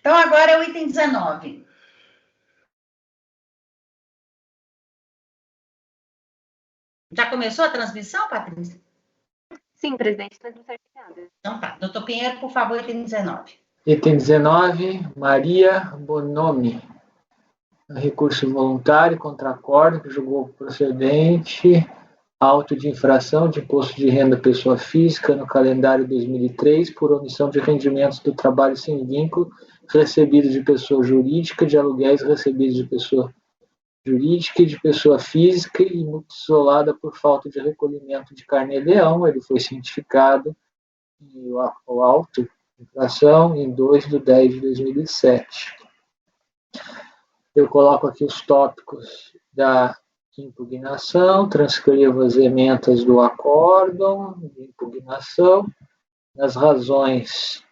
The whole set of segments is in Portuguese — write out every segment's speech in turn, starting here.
Então, agora é o item 19. Já começou a transmissão, Patrícia? Sim, presidente, transmissão iniciada. Então tá. Doutor Pinheiro, por favor, item 19. Item 19, Maria Bonomi. Recurso voluntário contra acórdão que julgou procedente auto de infração de imposto de renda pessoa física no calendário 2003 por omissão de rendimentos do trabalho sem vínculo recebidos de pessoa jurídica, de aluguéis recebidos de pessoa jurídica e de pessoa física e multa isolada por falta de recolhimento de carnê-leão. Ele foi cientificado o auto de infração em 2/10/2007. Eu coloco aqui os tópicos da impugnação, transcrevo as emendas do acórdão de impugnação. Nas razões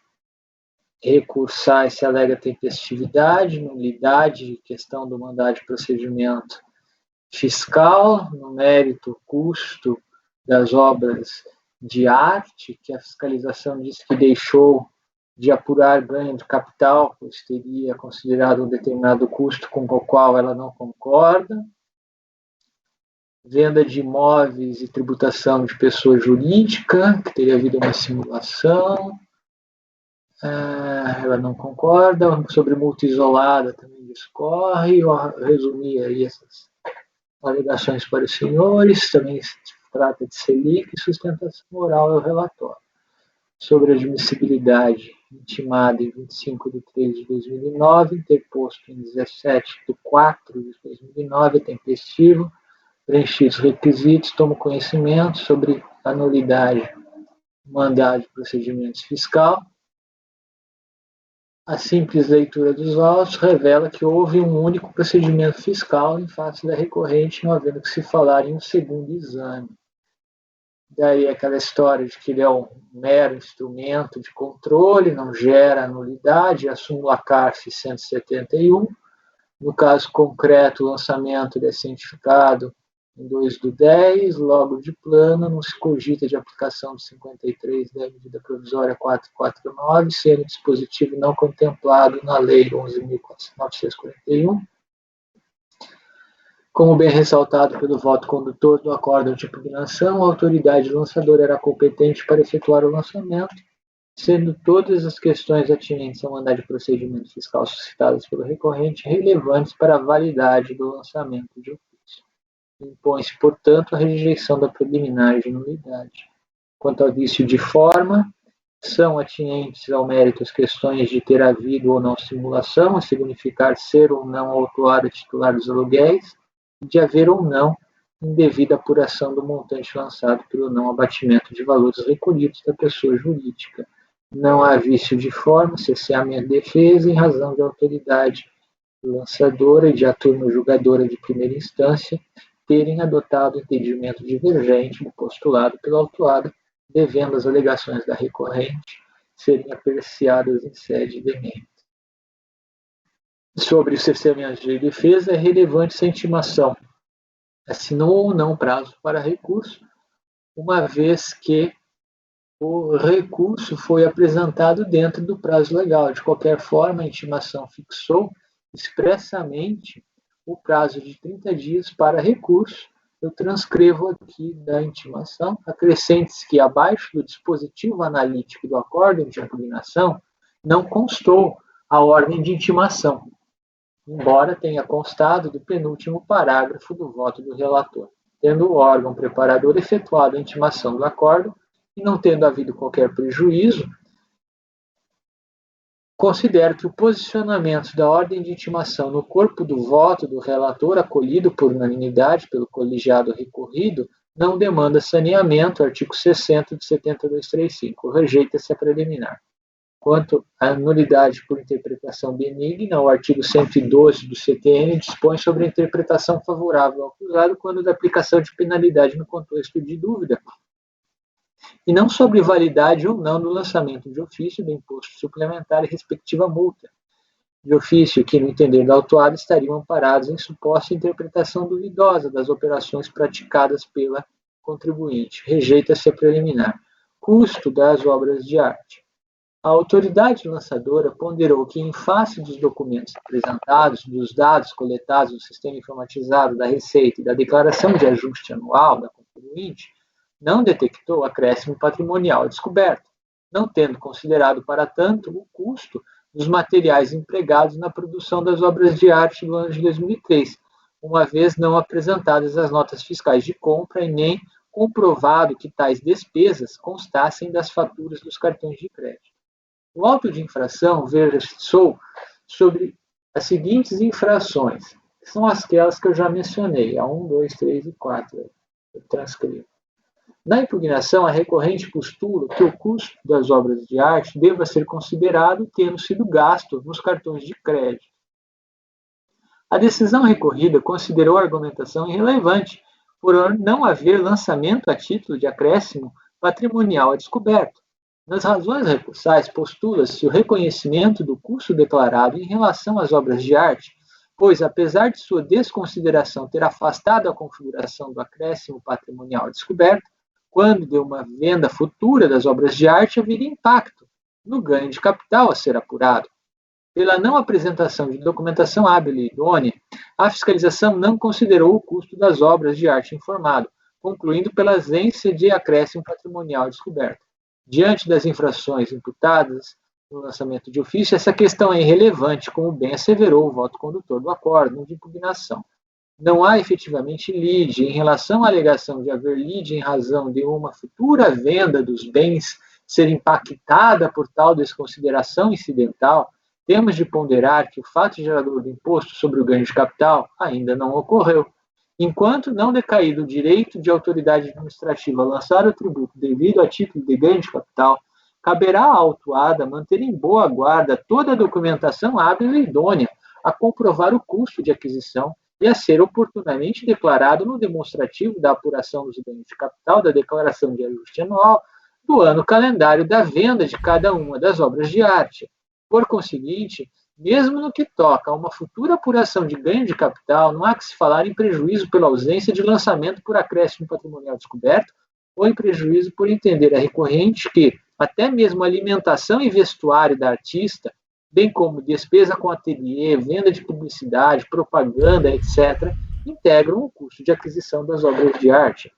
recursais se alega tempestividade, nulidade, questão do mandado de procedimento fiscal, no mérito, custo das obras de arte, que a fiscalização diz que deixou de apurar ganho de capital, pois teria considerado um determinado custo com o qual ela não concorda. Venda de imóveis e tributação de pessoa jurídica, que teria havido uma simulação. Ela não concorda. Sobre multa isolada também discorre. Eu resumi aí essas alegações para os senhores. Também se trata de Selic e sustentação oral é o relatório. Sobre admissibilidade intimada em 25/3/2009, interposto em 17/4/2009, tempestivo, preenchidos os requisitos, tomo conhecimento sobre a nulidade do mandado de procedimentos fiscal. A simples leitura dos autos revela que houve um único procedimento fiscal em face da recorrente, não havendo que se falar em um segundo exame. Daí aquela história de que ele é um mero instrumento de controle, não gera nulidade, a súmula CARF 171. No caso concreto, o lançamento é cientificado em 2/10, logo de plano, não se cogita de aplicação de 53 da medida provisória 449, sendo dispositivo não contemplado na Lei 11.941. Como bem ressaltado pelo voto condutor do acórdão de impugnação, a autoridade lançadora era competente para efetuar o lançamento, sendo todas as questões atinentes ao mandado de procedimento fiscal suscitadas pelo recorrente relevantes para a validade do lançamento de ofício. Impõe-se, portanto, a rejeição da preliminar de nulidade. Quanto ao vício de forma, são atinentes ao mérito as questões de ter havido ou não simulação, a significar ser ou não autuado titular dos aluguéis, de haver ou não indevida apuração do montante lançado pelo não abatimento de valores recolhidos da pessoa jurídica. Não há vício de forma, cesseamento de defesa em razão de autoridade lançadora e de a turma julgadora de primeira instância terem adotado o entendimento divergente do postulado pelo autuado, devendo as alegações da recorrente serem apreciadas em sede de emenda. Sobre o cerceamento de defesa, é relevante se a intimação assinou ou não prazo para recurso, uma vez que o recurso foi apresentado dentro do prazo legal. De qualquer forma, a intimação fixou expressamente o prazo de 30 dias para recurso. Eu transcrevo aqui da intimação. Acrescente-se que, abaixo do dispositivo analítico do acórdão de impugnação, não constou a ordem de intimação, embora tenha constado do penúltimo parágrafo do voto do relator. Tendo o órgão preparador efetuado a intimação do acórdão e não tendo havido qualquer prejuízo, considero que o posicionamento da ordem de intimação no corpo do voto do relator, acolhido por unanimidade pelo colegiado recorrido, não demanda saneamento, artigo 60 de 7235, rejeita-se a preliminar. Quanto à nulidade por interpretação benigna, o artigo 112 do CTN dispõe sobre a interpretação favorável ao acusado quando da aplicação de penalidade no contexto de dúvida, e não sobre validade ou não do lançamento de ofício do imposto suplementar e respectiva multa de ofício, que, no entender da autuada, estariam amparados em suposta interpretação duvidosa das operações praticadas pela contribuinte. Rejeita-se a preliminar. Custo das obras de arte. A autoridade lançadora ponderou que, em face dos documentos apresentados, dos dados coletados no sistema informatizado da Receita e da declaração de ajuste anual da contribuinte, não detectou acréscimo patrimonial descoberto, não tendo considerado, para tanto, o custo dos materiais empregados na produção das obras de arte do ano de 2003, uma vez não apresentadas as notas fiscais de compra e nem comprovado que tais despesas constassem das faturas dos cartões de crédito. O auto de infração versou sobre as seguintes infrações, que são aquelas que eu já mencionei, a 1, 2, 3 e 4. Eu transcrevo. Na impugnação, a recorrente postula que o custo das obras de arte deva ser considerado tendo sido gasto nos cartões de crédito. A decisão recorrida considerou a argumentação irrelevante, por não haver lançamento a título de acréscimo patrimonial a descoberto. Nas razões recursais, postula-se o reconhecimento do custo declarado em relação às obras de arte, pois, apesar de sua desconsideração ter afastado a configuração do acréscimo patrimonial descoberto, quando de uma venda futura das obras de arte haveria impacto no ganho de capital a ser apurado. Pela não apresentação de documentação hábil e idônea, a fiscalização não considerou o custo das obras de arte informado, concluindo pela ausência de acréscimo patrimonial descoberto. Diante das infrações imputadas no lançamento de ofício, essa questão é irrelevante, como bem asseverou o voto condutor do acórdão de impugnação. Não há efetivamente lide em relação à alegação de haver lide em razão de uma futura venda dos bens ser impactada por tal desconsideração incidental. Temos de ponderar que o fato gerador do imposto sobre o ganho de capital ainda não ocorreu. Enquanto não decaído o direito de autoridade administrativa a lançar o tributo devido a título de ganho de capital, caberá à autuada manter em boa guarda toda a documentação hábil e idônea a comprovar o custo de aquisição e a ser oportunamente declarado no demonstrativo da apuração dos ganhos de capital da declaração de ajuste anual do ano calendário da venda de cada uma das obras de arte. Por conseguinte, mesmo no que toca a uma futura apuração de ganho de capital, não há que se falar em prejuízo pela ausência de lançamento por acréscimo patrimonial descoberto ou em prejuízo por entender a recorrente que, até mesmo a alimentação e vestuário da artista, bem como despesa com ateliê, venda de publicidade, propaganda, etc., integram o custo de aquisição das obras de arte.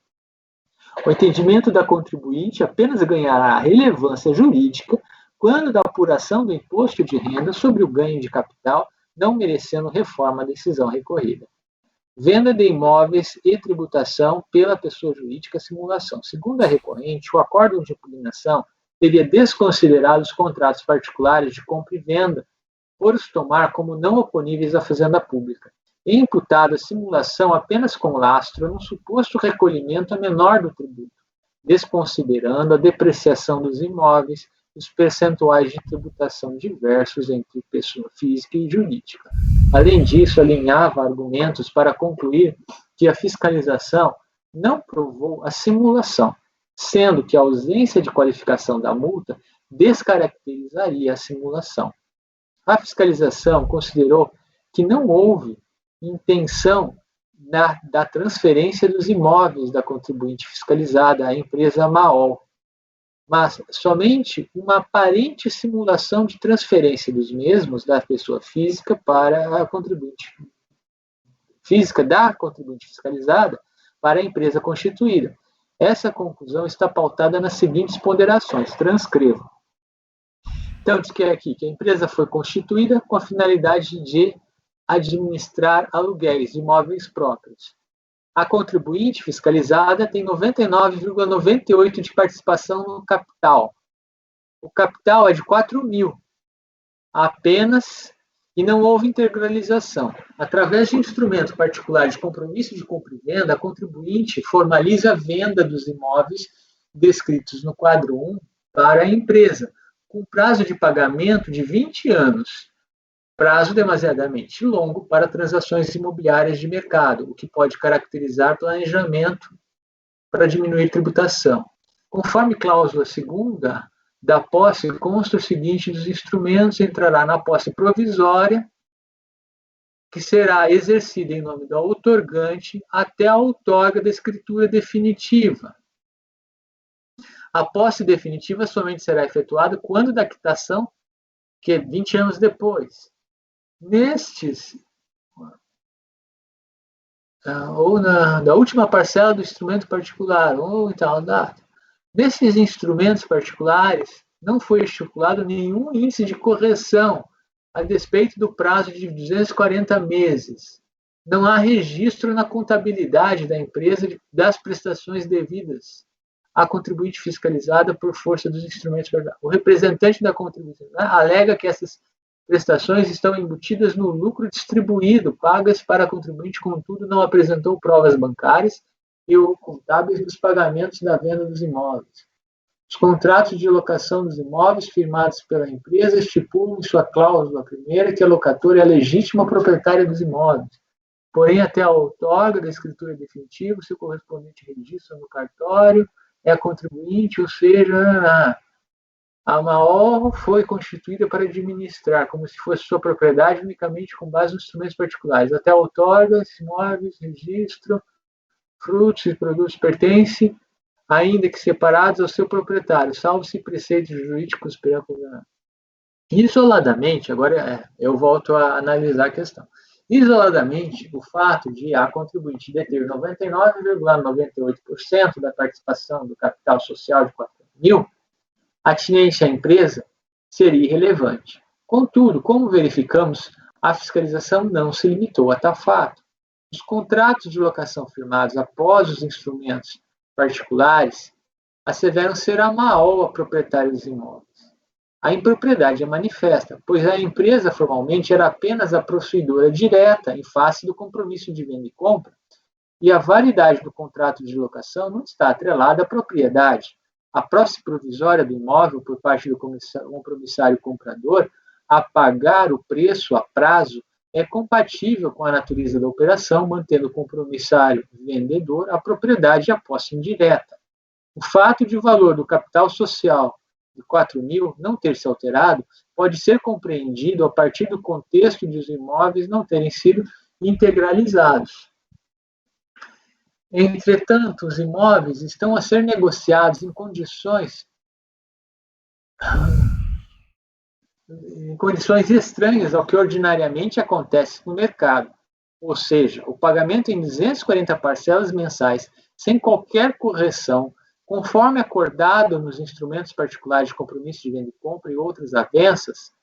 O entendimento da contribuinte apenas ganhará relevância jurídica quando da apuração do imposto de renda sobre o ganho de capital, não merecendo reforma a decisão recorrida. Venda de imóveis e tributação pela pessoa jurídica simulação. Segundo a recorrente, o acórdão de impugnação teria desconsiderado os contratos particulares de compra e venda, por os tomar como não oponíveis à fazenda pública, e imputado a simulação apenas com lastro no suposto recolhimento a menor do tributo, desconsiderando a depreciação dos imóveis, os percentuais de tributação diversos entre pessoa física e jurídica. Além disso, alinhava argumentos para concluir que a fiscalização não provou a simulação, sendo que a ausência de qualificação da multa descaracterizaria a simulação. A fiscalização considerou que não houve intenção da transferência dos imóveis da contribuinte fiscalizada à empresa MAOL, mas somente uma aparente simulação de transferência dos mesmos da pessoa física para a contribuinte física da contribuinte fiscalizada para a empresa constituída. Essa conclusão está pautada nas seguintes ponderações. Transcrevo. Então, diz que é aqui que a empresa foi constituída com a finalidade de administrar aluguéis de imóveis próprios. A contribuinte fiscalizada tem 99,98% de participação no capital. O capital é de 4 mil apenas e não houve integralização. Através de instrumento particular de compromisso de compra e venda, a contribuinte formaliza a venda dos imóveis descritos no quadro 1 para a empresa, com prazo de pagamento de 20 anos. Prazo demasiadamente longo para transações imobiliárias de mercado, o que pode caracterizar planejamento para diminuir tributação. Conforme cláusula segunda da posse, consta o seguinte dos instrumentos: entrará na posse provisória, que será exercida em nome do outorgante até a outorga da escritura definitiva. A posse definitiva somente será efetuada quando da quitação, que é 20 anos depois. Nestes, ou da última parcela do instrumento particular, ou em tal data. Nesses instrumentos particulares, não foi estipulado nenhum índice de correção, a despeito do prazo de 240 meses. Não há registro na contabilidade da empresa das prestações devidas à contribuinte fiscalizada por força dos instrumentos particulares. O representante da contribuinte alega que essas prestações estão embutidas no lucro distribuído, pagas para a contribuinte, contudo, não apresentou provas bancárias e ou contábeis dos pagamentos da venda dos imóveis. Os contratos de locação dos imóveis firmados pela empresa estipulam em sua cláusula primeira que a locatora é a legítima proprietária dos imóveis. Porém, até a outorga da escritura definitiva, seu correspondente registro no cartório é a contribuinte, ou seja, a MAO foi constituída para administrar, como se fosse sua propriedade, unicamente com base nos instrumentos particulares. Até a outorga, imóveis, registro, frutos e produtos pertencem, ainda que separados, ao seu proprietário, salvo se preceitos jurídicos preconcebidos. Isoladamente, agora eu volto a analisar a questão. Isoladamente, o fato de a contribuinte deter 99,98% da participação do capital social de 4.000, atinente à empresa, seria irrelevante. Contudo, como verificamos, a fiscalização não se limitou a tal fato. Os contratos de locação firmados após os instrumentos particulares asseveram ser a MAO a proprietária dos imóveis. A impropriedade é manifesta, pois a empresa formalmente era apenas a possuidora direta em face do compromisso de venda e compra, e a validade do contrato de locação não está atrelada à propriedade. A posse provisória do imóvel por parte do compromissário comprador a pagar o preço a prazo é compatível com a natureza da operação, mantendo o compromissário vendedor a propriedade e a posse indireta. O fato de o valor do capital social de 4.000 não ter se alterado pode ser compreendido a partir do contexto de os imóveis não terem sido integralizados. Entretanto, os imóveis estão a ser negociados em condições estranhas ao que ordinariamente acontece no mercado, ou seja, o pagamento em 240 parcelas mensais, sem qualquer correção, conforme acordado nos instrumentos particulares de compromisso de venda e compra e outras avanças,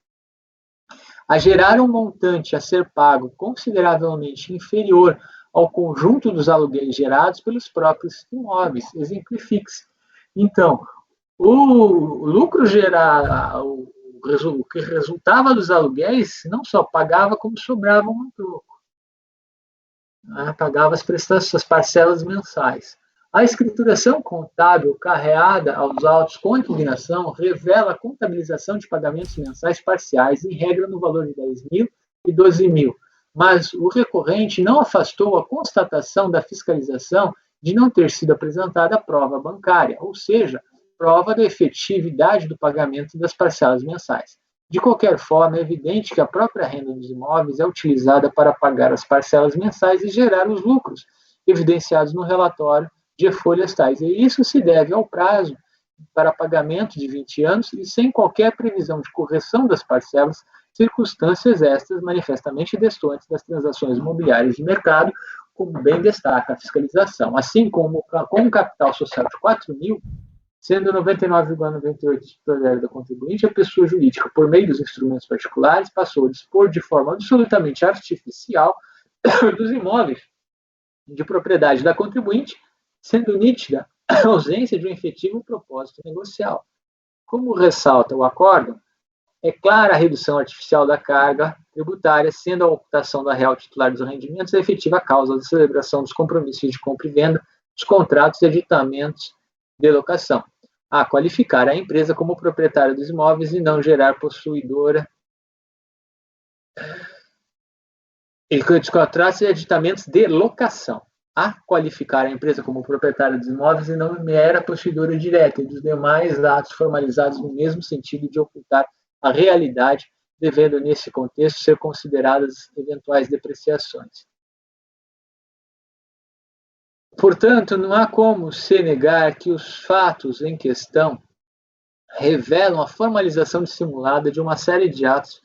a gerar um montante a ser pago consideravelmente inferior ao conjunto dos aluguéis gerados pelos próprios imóveis. Exemplifique-se. Então, o lucro gerado, o que resultava dos aluguéis, não só pagava, como sobrava um troco. Pagava as parcelas mensais. A escrituração contábil carreada aos autos com impugnação revela a contabilização de pagamentos mensais parciais, em regra no valor de 10.000 e 12.000, mas o recorrente não afastou a constatação da fiscalização de não ter sido apresentada a prova bancária, ou seja, prova da efetividade do pagamento das parcelas mensais. De qualquer forma, é evidente que a própria renda dos imóveis é utilizada para pagar as parcelas mensais e gerar os lucros, evidenciados no relatório de folhas tais. E isso se deve ao prazo para pagamento de 20 anos e sem qualquer previsão de correção das parcelas, circunstâncias estas manifestamente destoantes das transações imobiliárias de mercado, como bem destaca a fiscalização. Assim como com o capital social de 4.000, sendo 99,98% titular da contribuinte, a pessoa jurídica, por meio dos instrumentos particulares, passou a dispor de forma absolutamente artificial dos imóveis de propriedade da contribuinte, sendo nítida a ausência de um efetivo propósito negocial. Como ressalta o acórdão, é clara a redução artificial da carga tributária, sendo a ocultação da real titular dos rendimentos a efetiva causa da celebração dos compromissos de compra e venda, dos contratos e aditamentos de locação, a qualificar a empresa como proprietária dos imóveis e não gerar possuidora dos contratos e aditamentos de locação, a qualificar a empresa como proprietária dos imóveis e não mera possuidora direta e dos demais atos formalizados no mesmo sentido de ocultar a realidade, devendo nesse contexto ser consideradas eventuais depreciações. Portanto, não há como se negar que os fatos em questão revelam a formalização dissimulada de uma série de atos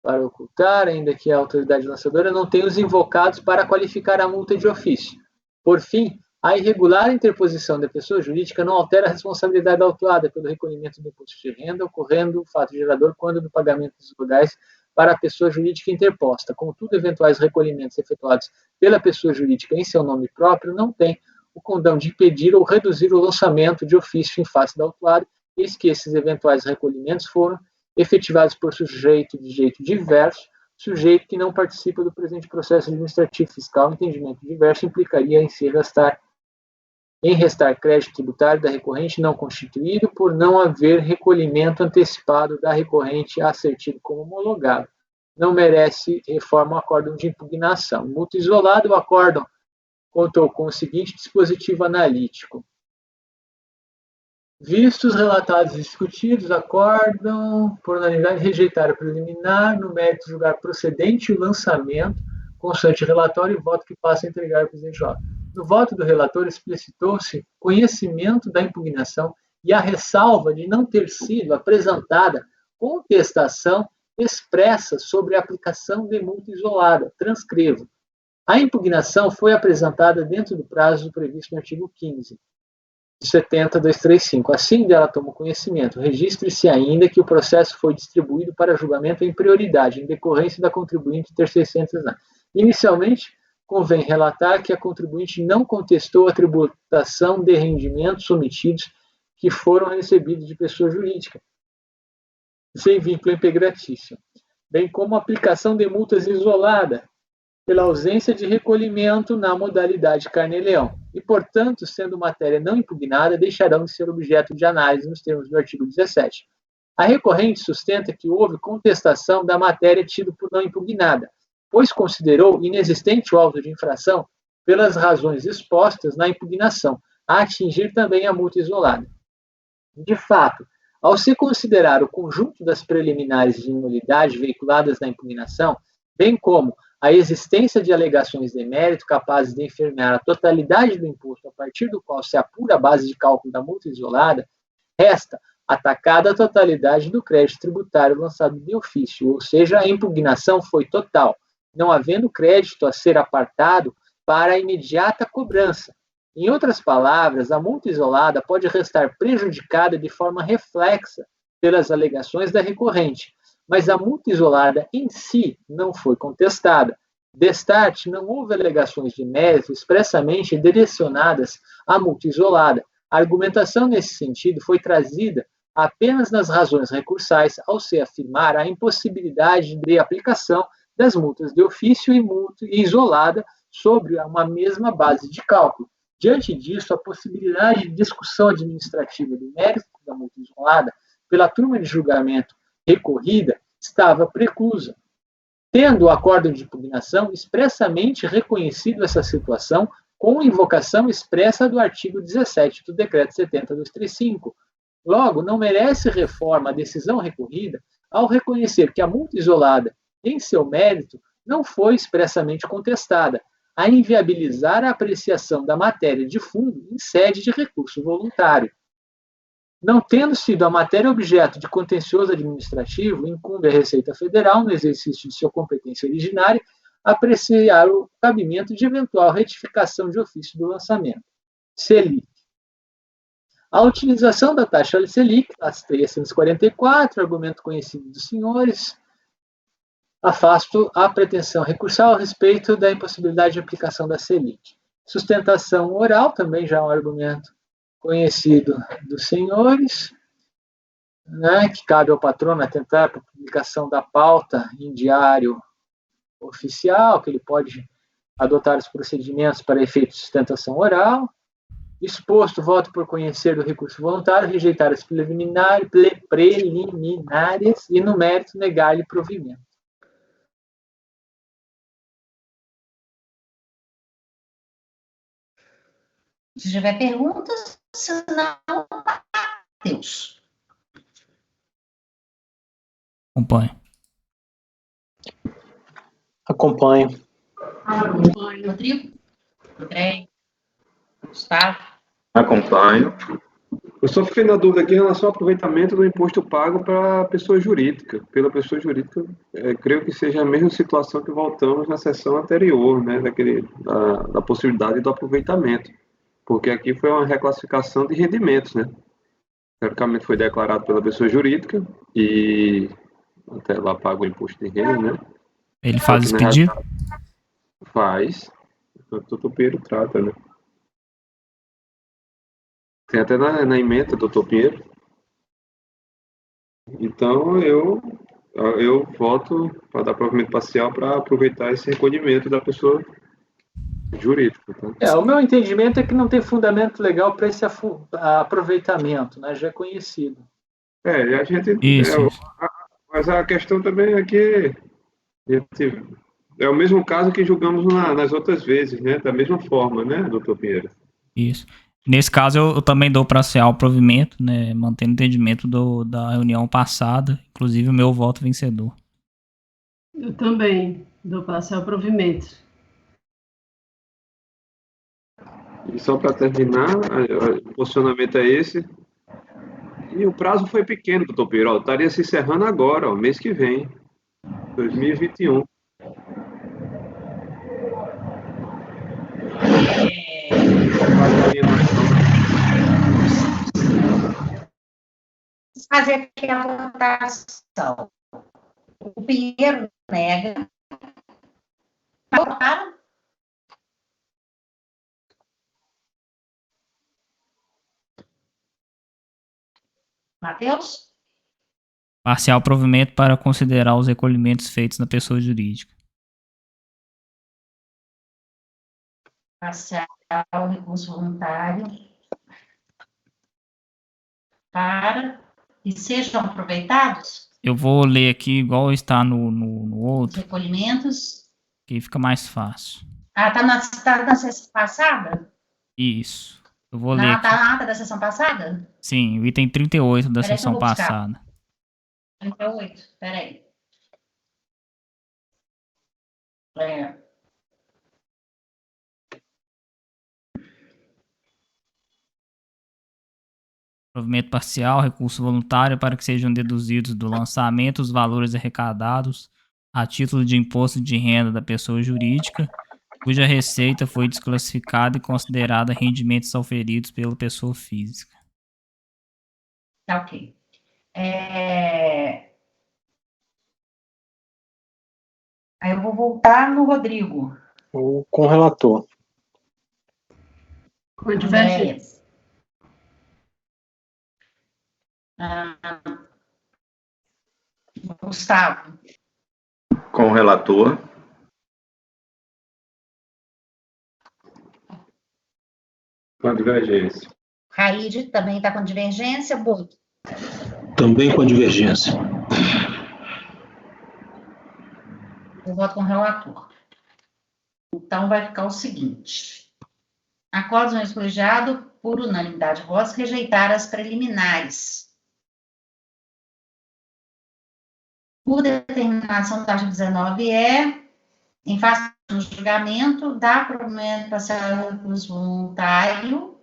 para ocultar, ainda que a autoridade lançadora não tenha os invocados para qualificar a multa de ofício. Por fim, a irregular interposição da pessoa jurídica não altera a responsabilidade autuada pelo recolhimento do imposto de renda, ocorrendo o fato gerador quando do pagamento dos legais para a pessoa jurídica interposta. Contudo, eventuais recolhimentos efetuados pela pessoa jurídica em seu nome próprio não têm o condão de impedir ou reduzir o lançamento de ofício em face da autuada, eis que esses eventuais recolhimentos foram efetivados por sujeito de jeito diverso, sujeito que não participa do presente processo administrativo fiscal. Entendimento diverso implicaria em restar crédito tributário da recorrente não constituído por não haver recolhimento antecipado da recorrente a ser tido como homologado. Não merece reforma o acórdão de impugnação. Multa isolada, o acórdão contou com o seguinte dispositivo analítico. Vistos, relatados e discutidos, acórdão, por unanimidade, rejeitar a preliminar, no mérito julgar procedente o lançamento, constante relatório e voto que passa a entregar ao presidente J. No voto do relator, explicitou-se conhecimento da impugnação e a ressalva de não ter sido apresentada contestação expressa sobre a aplicação de multa isolada. Transcrevo. A impugnação foi apresentada dentro do prazo previsto no artigo 15. 70.235. Assim dela toma conhecimento. Registre-se ainda que o processo foi distribuído para julgamento em prioridade, em decorrência da contribuinte ter 600 anos. Inicialmente, convém relatar que a contribuinte não contestou a tributação de rendimentos omitidos que foram recebidos de pessoa jurídica, sem vínculo empregatício, bem como a aplicação de multas isolada, pela ausência de recolhimento na modalidade carnê-leão, e, portanto, sendo matéria não impugnada, deixarão de ser objeto de análise nos termos do artigo 17. A recorrente sustenta que houve contestação da matéria tida por não impugnada, pois considerou inexistente o auto de infração pelas razões expostas na impugnação, a atingir também a multa isolada. De fato, ao se considerar o conjunto das preliminares de nulidade veiculadas na impugnação, bem como a existência de alegações de mérito capazes de enfermar a totalidade do imposto a partir do qual se apura a base de cálculo da multa isolada, resta atacada a totalidade do crédito tributário lançado de ofício, ou seja, a impugnação foi total, não havendo crédito a ser apartado para a imediata cobrança. Em outras palavras, a multa isolada pode restar prejudicada de forma reflexa pelas alegações da recorrente, mas a multa isolada em si não foi contestada. Destarte, não houve alegações de mérito expressamente direcionadas à multa isolada. A argumentação nesse sentido foi trazida apenas nas razões recursais ao se afirmar a impossibilidade de aplicação das multas de ofício e multa isolada sobre uma mesma base de cálculo. Diante disso, a possibilidade de discussão administrativa do mérito da multa isolada pela turma de julgamento recorrida estava preclusa, tendo o acórdão de impugnação expressamente reconhecido essa situação com invocação expressa do artigo 17 do decreto 70.235. Logo, não merece reforma a decisão recorrida ao reconhecer que a multa isolada, em seu mérito, não foi expressamente contestada, a inviabilizar a apreciação da matéria de fundo em sede de recurso voluntário. Não tendo sido a matéria objeto de contencioso administrativo, incumbe à Receita Federal, no exercício de sua competência originária, apreciar o cabimento de eventual retificação de ofício do lançamento. Selic. A utilização da taxa Selic, as 344, argumento conhecido dos senhores, afasto a pretensão recursal a respeito da impossibilidade de aplicação da Selic. Sustentação oral, também já é um argumento conhecido dos senhores, né, que cabe ao patrono atentar para a publicação da pauta em diário oficial, que ele pode adotar os procedimentos para efeito de sustentação oral. Exposto, voto por conhecer do recurso voluntário, rejeitar as preliminares e, no mérito, negar-lhe provimento. Se tiver perguntas, senão, Deus. Acompanho. Acompanho. Rodrigo? André? Gustavo? Acompanho. Eu só fiquei na dúvida aqui em relação ao aproveitamento do imposto pago para pessoa jurídica. Pela pessoa jurídica, creio que seja a mesma situação que voltamos na sessão anterior, né, da possibilidade do aproveitamento, porque aqui foi uma reclassificação de rendimentos, né? Teoricamente foi declarado pela pessoa jurídica e até lá paga o imposto de renda, né? Ele faz esse pedido? Faz. O doutor trata, né? Tem até na ementa, doutor Pinheiro. Então, eu voto para dar provimento parcial para aproveitar esse recolhimento da pessoa jurídica. Tá? O meu entendimento é que não tem fundamento legal para esse aproveitamento, né? Já é conhecido. E a gente... Isso. Mas a questão também é que é o mesmo caso que julgamos nas outras vezes, né? Da mesma forma, né, doutor Pinheiro? Isso. Nesse caso, eu também dou parcial ao provimento, né, mantendo o entendimento da reunião passada, inclusive o meu voto vencedor. Eu também dou parcial ao provimento. E só para terminar, o posicionamento é esse. E o prazo foi pequeno, doutor Pinheiro. Estaria se encerrando agora, mês que vem, 2021. Fazer aqui a votação. O Pinheiro nega. Votaram? Matheus? Parcial provimento para considerar os recolhimentos feitos na pessoa jurídica. Parcial recurso voluntário para que sejam aproveitados Eu vou ler aqui igual está no os outro, recolhimentos. que fica mais fácil. Tá na sessão passada? Isso. Eu vou ler aqui. Tá na ata da sessão passada? Sim, o item 38 da Peraí que eu sessão vou buscar. passada. 38, peraí. Provimento parcial, recurso voluntário para que sejam deduzidos do lançamento os valores arrecadados a título de imposto de renda da pessoa jurídica, cuja receita foi desclassificada e considerada rendimentos auferidos pela pessoa física. Tá ok. Aí eu vou voltar no Rodrigo. Ou com o relator. Com divergência. Gustavo. Com o relator. Com divergência. Raide também está com divergência. Boto. Também com divergência. Eu voto com o relator. Então, vai ficar o seguinte. Acordos no colegiado, por unanimidade de votos, rejeitar as preliminares. Por determinação do artigo 19E, em face do julgamento, dá provimento parcial do recurso voluntário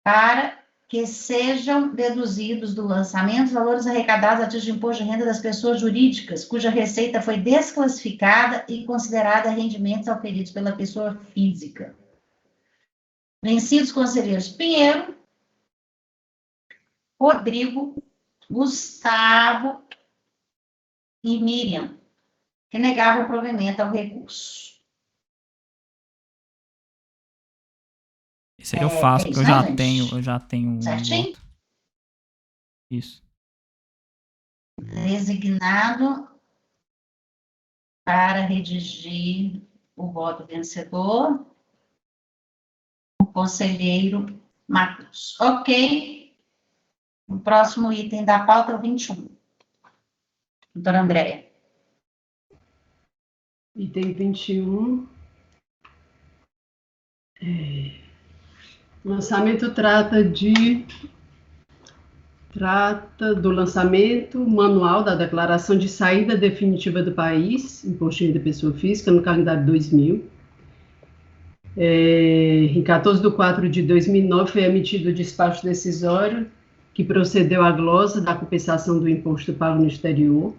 para que sejam deduzidos do lançamento os valores arrecadados a título de imposto de renda das pessoas jurídicas, cuja receita foi desclassificada e considerada rendimentos auferidos pela pessoa física. Vencidos conselheiros Pinheiro, Rodrigo, Gustavo e Miriam, que negavam o provimento ao recurso. Isso aí eu faço, porque eu já tenho um certinho? voto. Isso. Designado para redigir o voto vencedor, o conselheiro Matheus. Ok. O próximo item da pauta é o 21. Doutora Andréia. Item 21. O lançamento trata do lançamento manual da declaração de saída definitiva do país, imposto de renda pessoa física, no calendário 2000. Em 14 de 4 de 2009 foi emitido o despacho decisório que procedeu à glosa da compensação do imposto pago no exterior,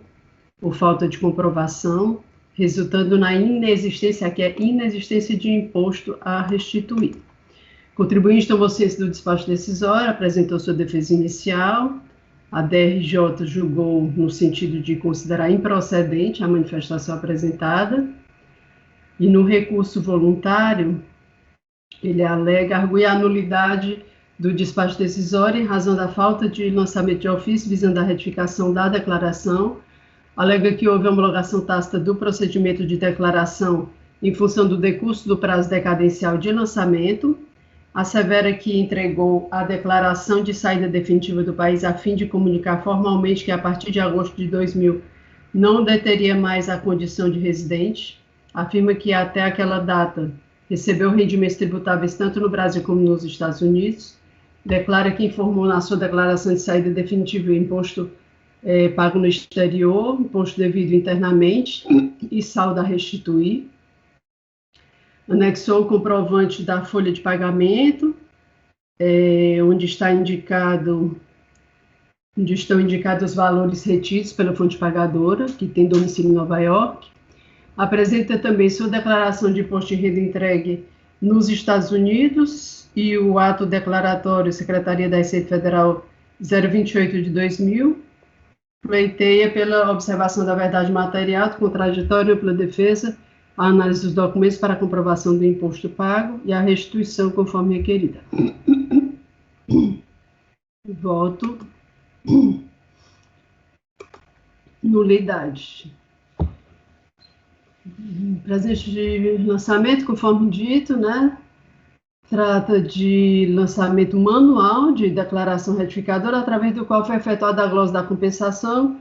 por falta de comprovação, resultando na inexistência, aqui é inexistência de imposto a restituir. O contribuinte tomou ciência do despacho decisório, apresentou sua defesa inicial, a DRJ julgou no sentido de considerar improcedente a manifestação apresentada, e no recurso voluntário, ele alega arguir a nulidade do despacho decisório em razão da falta de lançamento de ofício visando a retificação da declaração, alega que houve homologação tácita do procedimento de declaração em função do decurso do prazo decadencial de lançamento, assevera que entregou a declaração de saída definitiva do país a fim de comunicar formalmente que a partir de agosto de 2000 não deteria mais a condição de residente, afirma que até aquela data recebeu rendimentos tributáveis tanto no Brasil como nos Estados Unidos, declara que informou na sua declaração de saída definitiva o imposto pago no exterior, imposto devido internamente e saldo a restituir. Anexou o comprovante da folha de pagamento, onde estão indicados os valores retidos pela fonte pagadora, que tem domicílio em Nova York. Apresenta também sua declaração de imposto de renda entregue nos Estados Unidos e o ato declaratório Secretaria da Receita Federal 028 de 2000, pleiteia pela observação da verdade material, do contraditório, pela defesa, a análise dos documentos para a comprovação do imposto pago e a restituição conforme requerida. Voto. Nulidade. Presente de lançamento, conforme dito, né? Trata de lançamento manual de declaração retificadora, através do qual foi efetuada a glosa da compensação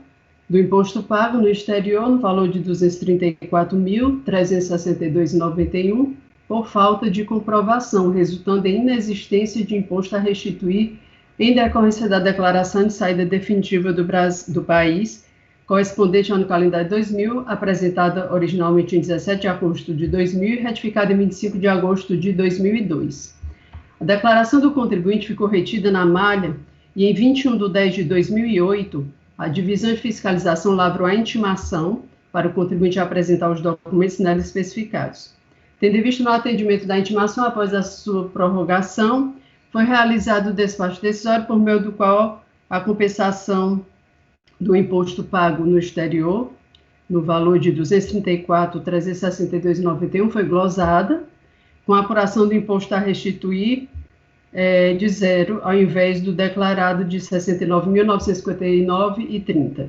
do imposto pago no exterior, no valor de R$ 234.362,91, por falta de comprovação, resultando em inexistência de imposto a restituir em decorrência da declaração de saída definitiva do país, correspondente ao ano calendário 2000, apresentada originalmente em 17 de agosto de 2000 e retificada em 25 de agosto de 2002. A declaração do contribuinte ficou retida na malha e em 21 de 10 de 2008, a Divisão de Fiscalização lavrou a intimação para o contribuinte apresentar os documentos nela especificados. Tendo visto no atendimento da intimação, após a sua prorrogação, foi realizado o despacho decisório por meio do qual a compensação do imposto pago no exterior, no valor de R$ 234.362,91, foi glosada, com a apuração do imposto a restituir de zero, ao invés do declarado de R$ 69.959,30.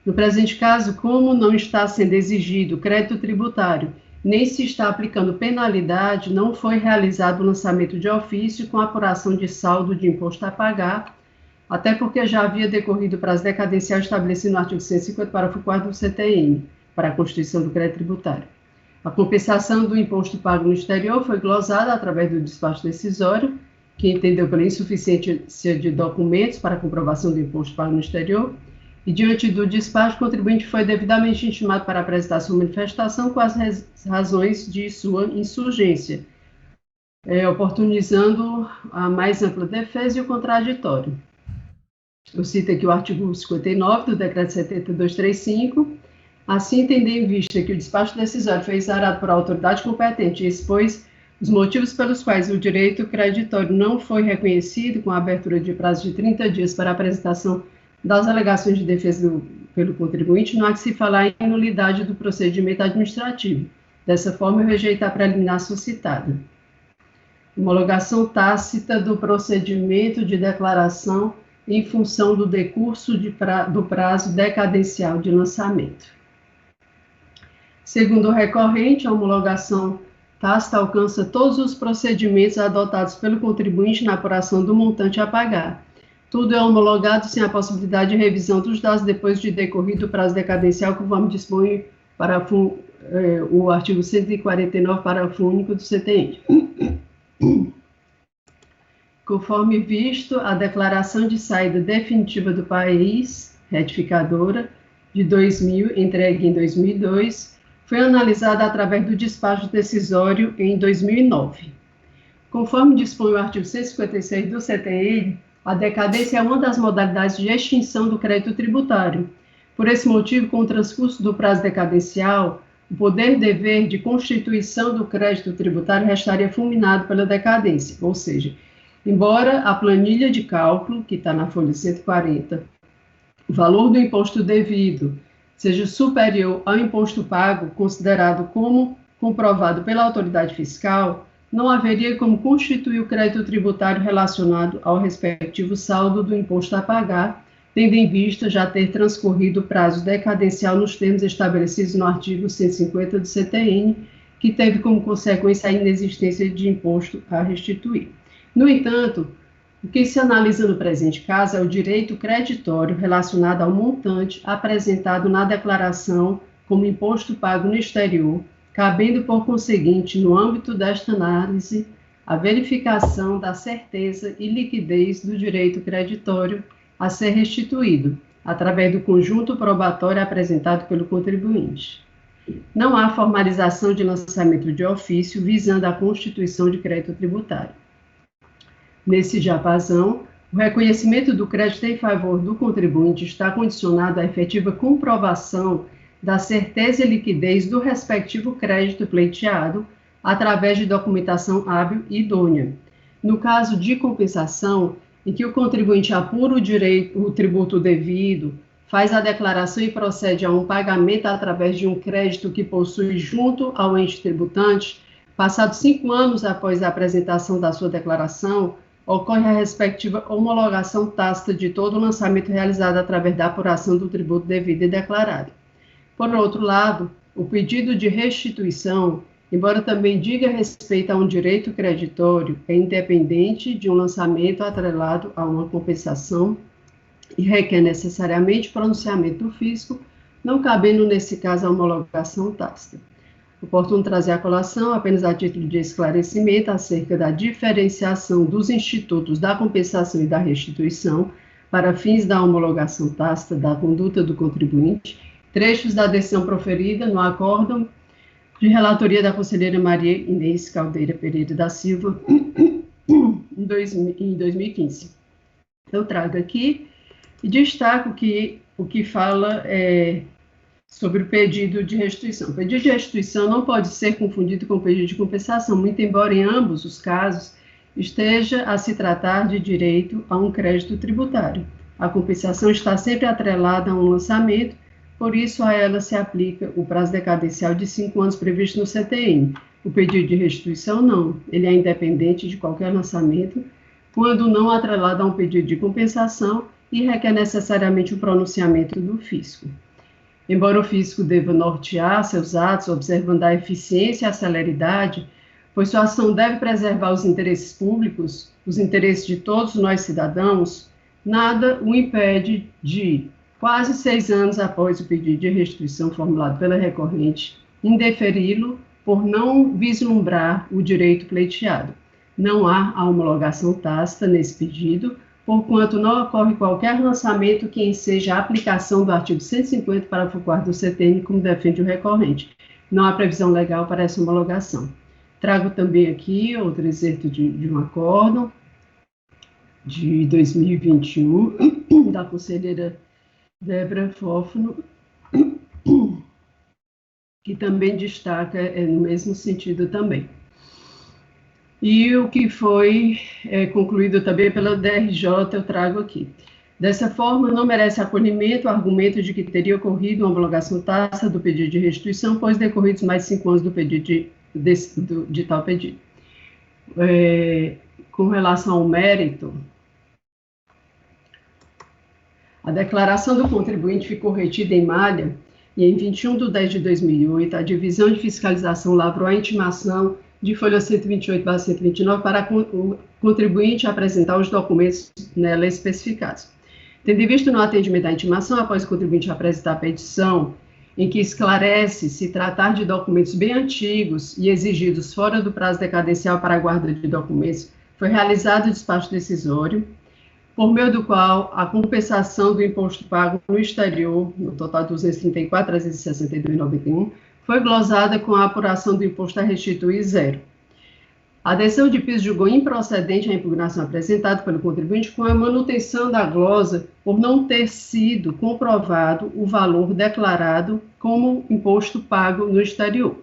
No presente caso, como não está sendo exigido crédito tributário, nem se está aplicando penalidade, não foi realizado o lançamento de ofício com apuração de saldo de imposto a pagar, até porque já havia decorrido o prazo decadencial estabelecido no artigo 150, parágrafo 4 do CTN, para a constituição do crédito tributário. A compensação do imposto pago no exterior foi glosada através do despacho decisório, que entendeu pela insuficiência de documentos para a comprovação do imposto pago no exterior, e diante do despacho, o contribuinte foi devidamente intimado para apresentar sua manifestação com as razões de sua insurgência, oportunizando a mais ampla defesa e o contraditório. Eu cito aqui o artigo 59 do Decreto 70.235, assim tendo em vista que o despacho decisório foi exarado por autoridade competente e expôs os motivos pelos quais o direito creditório não foi reconhecido, com a abertura de prazo de 30 dias para a apresentação das alegações de defesa pelo contribuinte, não há que se falar em nulidade do procedimento administrativo. Dessa forma, eu rejeito a preliminar suscitada. Homologação tácita do procedimento de declaração em função do decurso do prazo decadencial de lançamento. Segundo o recorrente, a homologação tácita alcança todos os procedimentos adotados pelo contribuinte na apuração do montante a pagar. Tudo é homologado sem a possibilidade de revisão dos dados depois de decorrido o prazo decadencial, conforme dispõe o artigo 149, parágrafo único do CTN. Conforme visto, a declaração de saída definitiva do país, retificadora, de 2000, entregue em 2002, foi analisada através do despacho decisório em 2009. Conforme dispõe o artigo 156 do CTN, a decadência é uma das modalidades de extinção do crédito tributário. Por esse motivo, com o transcurso do prazo decadencial, o poder-dever de constituição do crédito tributário restaria fulminado pela decadência, ou seja, embora a planilha de cálculo, que está na folha 140, o valor do imposto devido seja superior ao imposto pago, considerado como comprovado pela autoridade fiscal, não haveria como constituir o crédito tributário relacionado ao respectivo saldo do imposto a pagar, tendo em vista já ter transcorrido o prazo decadencial nos termos estabelecidos no artigo 150 do CTN, que teve como consequência a inexistência de imposto a restituir. No entanto, o que se analisa no presente caso é o direito creditório relacionado ao montante apresentado na declaração como imposto pago no exterior, cabendo, por conseguinte, no âmbito desta análise, a verificação da certeza e liquidez do direito creditório a ser restituído, através do conjunto probatório apresentado pelo contribuinte. Não há formalização de lançamento de ofício visando a constituição de crédito tributário. Nesse diapasão, o reconhecimento do crédito em favor do contribuinte está condicionado à efetiva comprovação da certeza e liquidez do respectivo crédito pleiteado através de documentação hábil e idônea. No caso de compensação, em que o contribuinte apura o tributo devido, faz a declaração e procede a um pagamento através de um crédito que possui junto ao ente tributante, passados 5 anos após a apresentação da sua declaração, ocorre a respectiva homologação tácita de todo o lançamento realizado através da apuração do tributo devido e declarado. Por outro lado, o pedido de restituição, embora também diga respeito a um direito creditório, é independente de um lançamento atrelado a uma compensação e requer necessariamente pronunciamento do fisco, não cabendo nesse caso a homologação tácita. Oportuno trazer à colação, apenas a título de esclarecimento, acerca da diferenciação dos institutos da compensação e da restituição para fins da homologação tácita da conduta do contribuinte, trechos da decisão proferida no acórdão de relatoria da conselheira Maria Inês Caldeira Pereira da Silva, em 2015. Eu trago aqui e destaco que o que fala sobre o pedido de restituição. O pedido de restituição não pode ser confundido com o pedido de compensação, muito embora em ambos os casos esteja a se tratar de direito a um crédito tributário. A compensação está sempre atrelada a um lançamento, por isso a ela se aplica o prazo decadencial de 5 anos previsto no CTN. O pedido de restituição não, ele é independente de qualquer lançamento, quando não atrelado a um pedido de compensação e requer necessariamente o pronunciamento do fisco. Embora o fisco deva nortear seus atos, observando a eficiência e a celeridade, pois sua ação deve preservar os interesses públicos, os interesses de todos nós cidadãos, nada o impede de, quase 6 anos após o pedido de restituição formulado pela recorrente, indeferi-lo por não vislumbrar o direito pleiteado. Não há a homologação tácita nesse pedido, porquanto não ocorre qualquer lançamento que enseja a aplicação do artigo 150, parágrafo 4º do CTN, como defende o recorrente. Não há previsão legal para essa homologação. Trago também aqui outro excerto de um acórdão de 2021, da conselheira Débora Fófano, que também destaca no mesmo sentido também. E o que foi concluído também pela DRJ, eu trago aqui. Dessa forma, não merece acolhimento o argumento de que teria ocorrido uma homologação tácita do pedido de restituição, pois decorridos mais 5 anos do pedido de tal pedido. Com relação ao mérito, a declaração do contribuinte ficou retida em malha e em 21 de 10 de 2008, a Divisão de Fiscalização lavrou a intimação de folha 128/129 para o contribuinte apresentar os documentos nela especificados. Tendo em vista no atendimento à intimação, após o contribuinte apresentar a petição, em que esclarece se tratar de documentos bem antigos e exigidos fora do prazo decadencial para a guarda de documentos, foi realizado o despacho decisório, por meio do qual a compensação do imposto pago no exterior, no total de R$ 234.362,91, foi glosada com a apuração do imposto a restituir zero. A decisão de piso julgou improcedente a impugnação apresentada pelo contribuinte com a manutenção da glosa por não ter sido comprovado o valor declarado como imposto pago no exterior.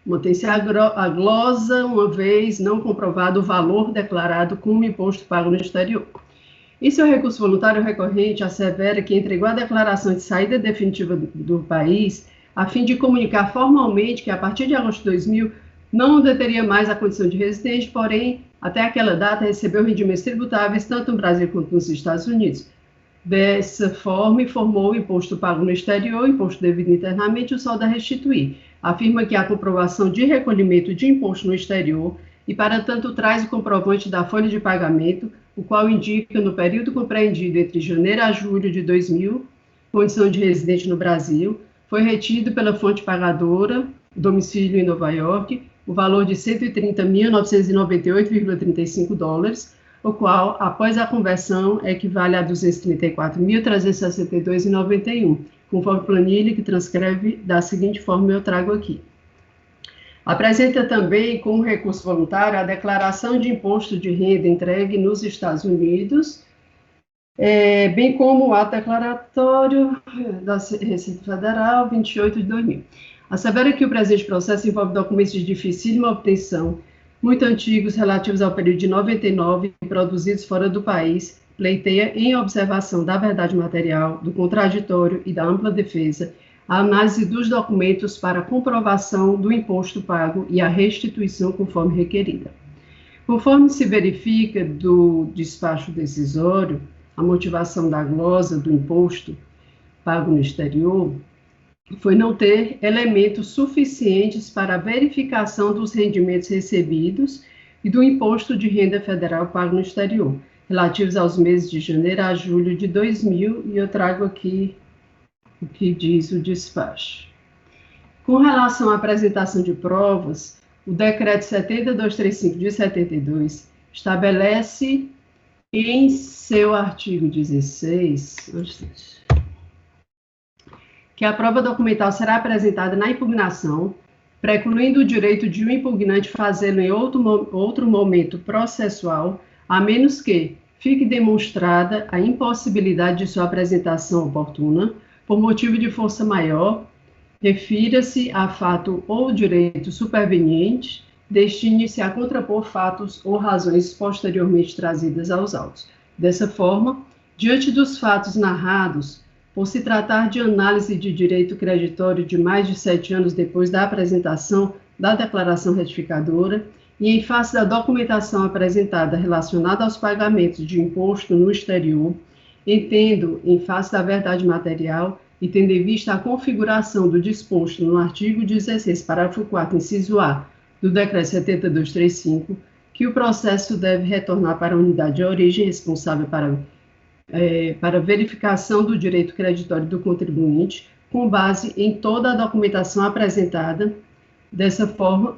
Mantém-se a glosa, uma vez não comprovado o valor declarado como imposto pago no exterior. Em seu recurso voluntário, o recorrente assevera que entregou a declaração de saída definitiva do país a fim de comunicar formalmente que, a partir de agosto de 2000, não deteria mais a condição de residente, porém, até aquela data, recebeu rendimentos tributáveis tanto no Brasil quanto nos Estados Unidos. Dessa forma, informou o imposto pago no exterior, imposto devido internamente e o saldo a restituir. Afirma que há comprovação de recolhimento de imposto no exterior e, para tanto, traz o comprovante da folha de pagamento, o qual indica, no período compreendido entre janeiro a julho de 2000, condição de residente no Brasil, foi retido pela fonte pagadora, domicílio em Nova York, o valor de 130.998,35 dólares, o qual, após a conversão, equivale a 234.362,91, conforme planilha que transcreve da seguinte forma eu trago aqui. Apresenta também, como recurso voluntário, a declaração de imposto de renda entregue nos Estados Unidos, bem como o ato declaratório da Receita Federal 28 de 2000. Assevera que o presente processo envolve documentos de dificílima obtenção, muito antigos, relativos ao período de 99, produzidos fora do país, pleiteia, em observação da verdade material, do contraditório e da ampla defesa, a análise dos documentos para comprovação do imposto pago e a restituição conforme requerida. Conforme se verifica do despacho decisório, a motivação da glosa do imposto pago no exterior foi não ter elementos suficientes para a verificação dos rendimentos recebidos e do imposto de renda federal pago no exterior, relativos aos meses de janeiro a julho de 2000, e eu trago aqui o que diz o despacho. Com relação à apresentação de provas, o decreto 70235 de 72 estabelece em seu artigo 16 que a prova documental será apresentada na impugnação, precluindo o direito de um impugnante fazê-lo em outro momento processual, a menos que fique demonstrada a impossibilidade de sua apresentação oportuna, por motivo de força maior, refira-se a fato ou direito superveniente, destine-se a contrapor fatos ou razões posteriormente trazidas aos autos. Dessa forma, diante dos fatos narrados, por se tratar de análise de direito creditório de mais de 7 anos depois da apresentação da declaração retificadora, e em face da documentação apresentada relacionada aos pagamentos de imposto no exterior, entendo, em face da verdade material, e tendo em vista a configuração do disposto no artigo 16, parágrafo 4, inciso A, do Decreto 70235, que o processo deve retornar para a unidade de origem responsável para verificação do direito creditório do contribuinte, com base em toda a documentação apresentada. Dessa forma,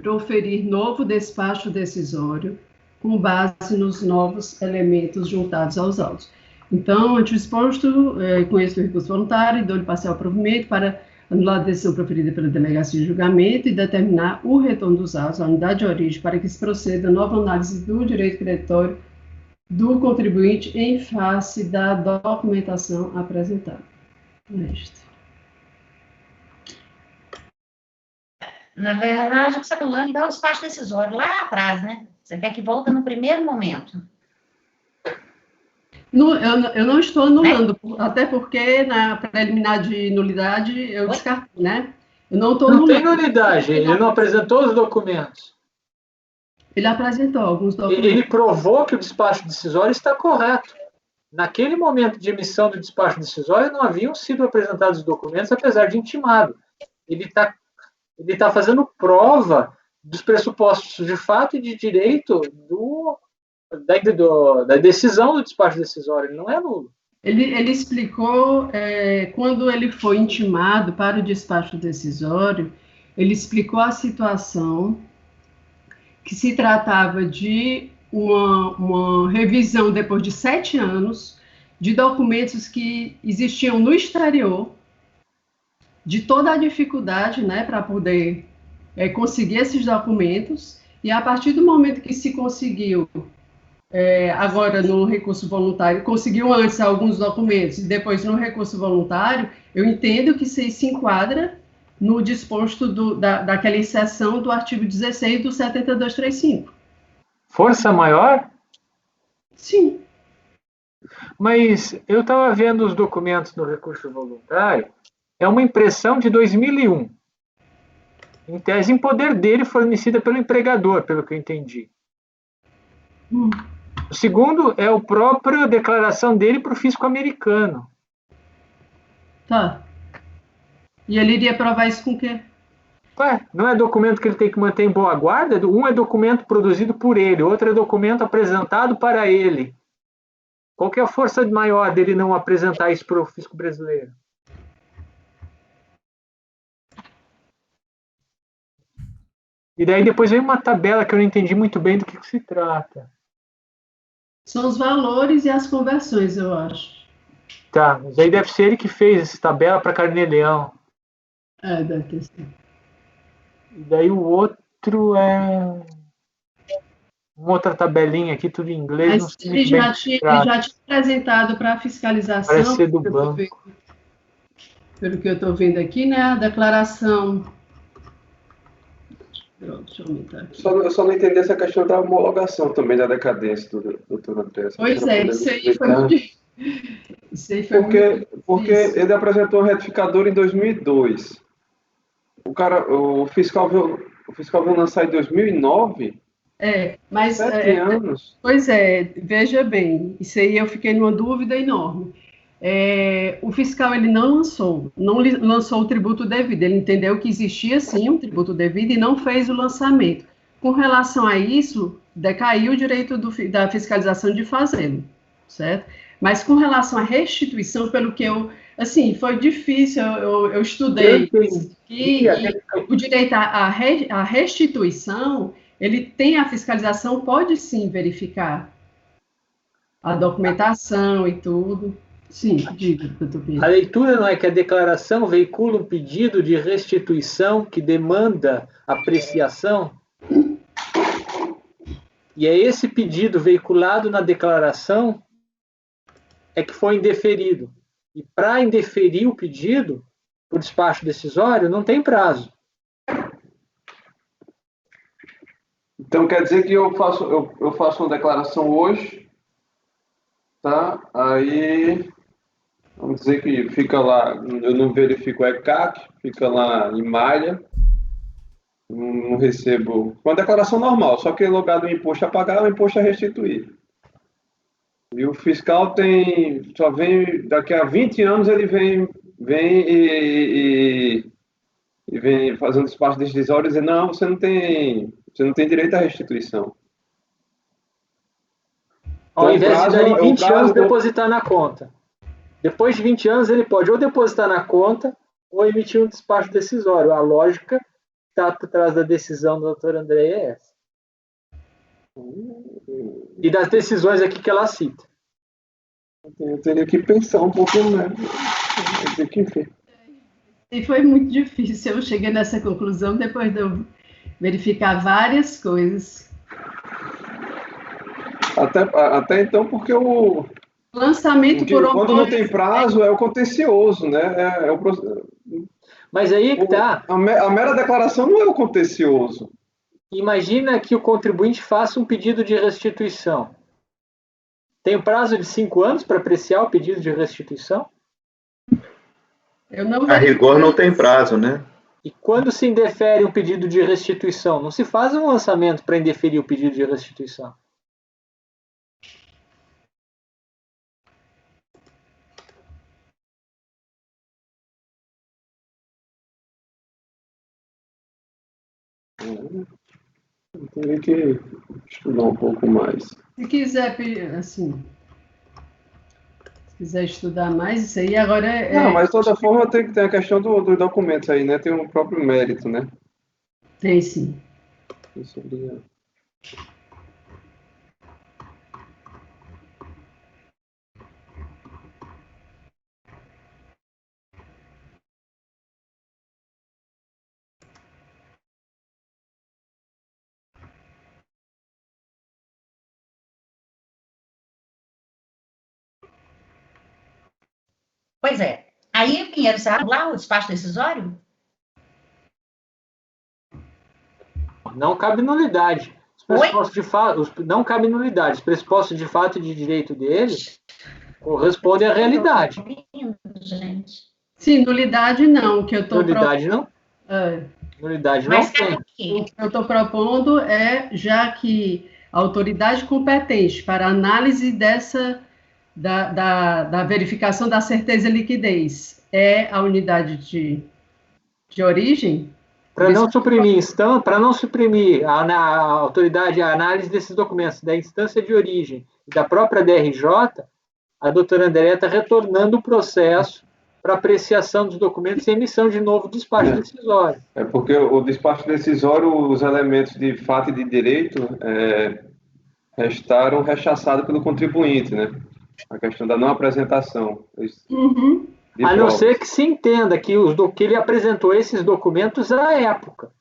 proferir novo despacho decisório, com base nos novos elementos juntados aos autos. Então, ante o exposto, conheço o recurso voluntário e dou-lhe parcial provimento para anular a decisão proferida pela delegacia de julgamento e determinar o retorno dos autos à unidade de origem para que se proceda a nova análise do direito creditório do contribuinte em face da documentação apresentada. Na verdade, o que você está falando é o despacho decisório lá atrás, né? Você quer que volta no primeiro momento. Eu não estou anulando, até porque na preliminar de nulidade eu descartei, né? Eu não estou anulando. Não tem nulidade, ele não apresentou os documentos. Ele apresentou alguns documentos. Ele provou que o despacho decisório está correto. Naquele momento de emissão do despacho decisório, não haviam sido apresentados os documentos, apesar de intimado. Ele está fazendo prova dos pressupostos de fato e de direito da decisão do despacho decisório. Ele não é nulo. Ele explicou, quando ele foi intimado para o despacho decisório, ele explicou a situação, que se tratava de uma revisão depois de 7 anos, de documentos que existiam no exterior, de toda a dificuldade, né, para poder conseguir esses documentos, e a partir do momento que se conseguiu, agora no recurso voluntário, conseguiu antes alguns documentos, e depois no recurso voluntário, eu entendo que isso se enquadra no disposto daquela inserção do artigo 16 do 7235. Força maior? Sim. Mas eu estava vendo os documentos no recurso voluntário, é uma impressão de 2001. Em tese, em poder dele, fornecida pelo empregador, pelo que eu entendi. O segundo é a própria declaração dele para o fisco americano. Tá. E ele iria provar isso com o quê? Ué, não é documento que ele tem que manter em boa guarda? Um é documento produzido por ele, outro é documento apresentado para ele. Qual que é a força maior dele não apresentar isso para o fisco brasileiro? E daí depois vem uma tabela que eu não entendi muito bem do que se trata. São os valores e as conversões, eu acho. Tá, mas aí deve ser ele que fez essa tabela para Carnê-Leão. Deve ter sido. E daí o outro é uma outra tabelinha aqui, tudo em inglês. Mas não sei ele muito bem já do que se tinha trata. apresentado para a fiscalização. Parece ser do banco. Pelo que eu estou vendo aqui, né? A declaração. Deixa eu aumentar aqui. Eu só não entendi essa questão da homologação também da decadência do doutor André. Pois é, isso aí foi muito. Isso aí foi porque ele apresentou um retificador em 2002. O fiscal veio lançar em 2009? Mas 7 anos. Pois é, veja bem, isso aí eu fiquei numa dúvida enorme. O fiscal ele não lançou o tributo devido, ele entendeu que existia sim um tributo devido e não fez o lançamento. Com relação a isso, decaiu o direito da fiscalização de fazê-lo, certo? Mas com relação à restituição, pelo que foi difícil, eu estudei e o direito à restituição, ele tem a fiscalização, pode sim verificar a documentação e tudo. Sim, diga, doutor Pedro. A leitura não é que a declaração veicula um pedido de restituição que demanda apreciação? E é esse pedido veiculado na declaração é que foi indeferido. E para indeferir o pedido, por despacho decisório, não tem prazo. Então quer dizer que eu faço uma declaração hoje, tá? Aí vamos dizer que fica lá, eu não verifico o ECAC, fica lá em malha, não recebo. Uma declaração normal, só que no lugar do imposto a pagar, o imposto a restituir. E o fiscal só vem, daqui a 20 anos ele vem e vem fazendo despacho decisório e dizer, não, você não tem direito à restituição. Ao invés de dali 20 anos do... depositar na conta. Depois de 20 anos ele pode ou depositar na conta ou emitir um despacho decisório. A lógica que está por trás da decisão do doutor André é essa. E das decisões aqui que ela cita. Eu teria que pensar um pouquinho, né? Eu tenho que ver. E foi muito difícil. Eu cheguei nessa conclusão depois de eu verificar várias coisas. Até então, porque o lançamento por quando não tem prazo é o contencioso, né? Mas aí que tá. A mera declaração não é o contencioso. Imagina que o contribuinte faça um pedido de restituição. Tem um prazo de 5 anos para apreciar o pedido de restituição? A rigor não tem prazo, né? E quando se indefere um pedido de restituição, não se faz um lançamento para indeferir o pedido de restituição. Eu teria que estudar um pouco mais. Se quiser, assim, se quiser estudar mais, isso aí agora é... Não, mas de toda forma tem que ter a questão dos documentos aí, né? Tem um próprio mérito, né? Tem sim. Isso ali, Pois é. Aí, Pinheiro, você anular o despacho decisório? Não cabe nulidade. Os Oi? pressupostos de fato, não cabe nulidade. Os pressupostos de fato e de direito dele correspondem à realidade. Gente. Sim, nulidade não, o que eu estou Nulidade não, nulidade não Mas tem. sabe o quê? O que eu estou propondo é, já que a autoridade competente para análise da verificação da certeza e liquidez é a unidade de origem, Para não suprimir a autoridade, a análise desses documentos da instância de origem e da própria DRJ, a doutora Andréia está retornando o processo para apreciação dos documentos e emissão de novo despacho decisório. É porque o despacho decisório, os elementos de fato e de direito restaram rechaçados pelo contribuinte, né? A questão da não apresentação. A não ser que se entenda que ele apresentou esses documentos à época.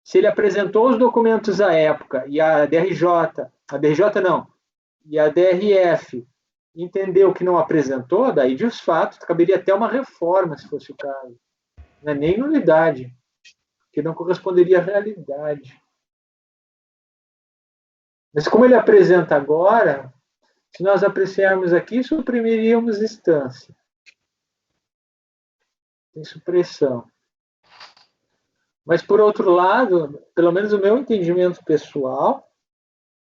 Se ele apresentou os documentos à época e a DRJ não, e a DRF entendeu que não apresentou, daí de fato caberia até uma reforma, se fosse o caso. Não é nem nulidade, que não corresponderia à realidade. Mas como ele apresenta agora, se nós apreciarmos aqui, suprimiríamos instância. Tem supressão. Mas, por outro lado, pelo menos o meu entendimento pessoal,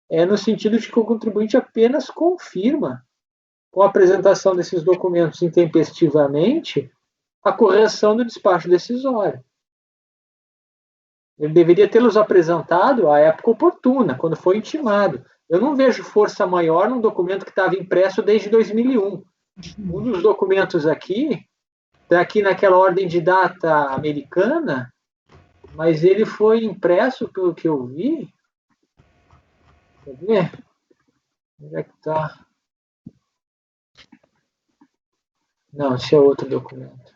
é no sentido de que o contribuinte apenas confirma, com a apresentação desses documentos intempestivamente, a correção do despacho decisório. Ele deveria tê-los apresentado à época oportuna, quando foi intimado. Eu não vejo força maior num documento que estava impresso desde 2001. Um dos documentos aqui está aqui naquela ordem de data americana, mas ele foi impresso, pelo que eu vi. Quer ver? Onde é que está? Não, esse é outro documento.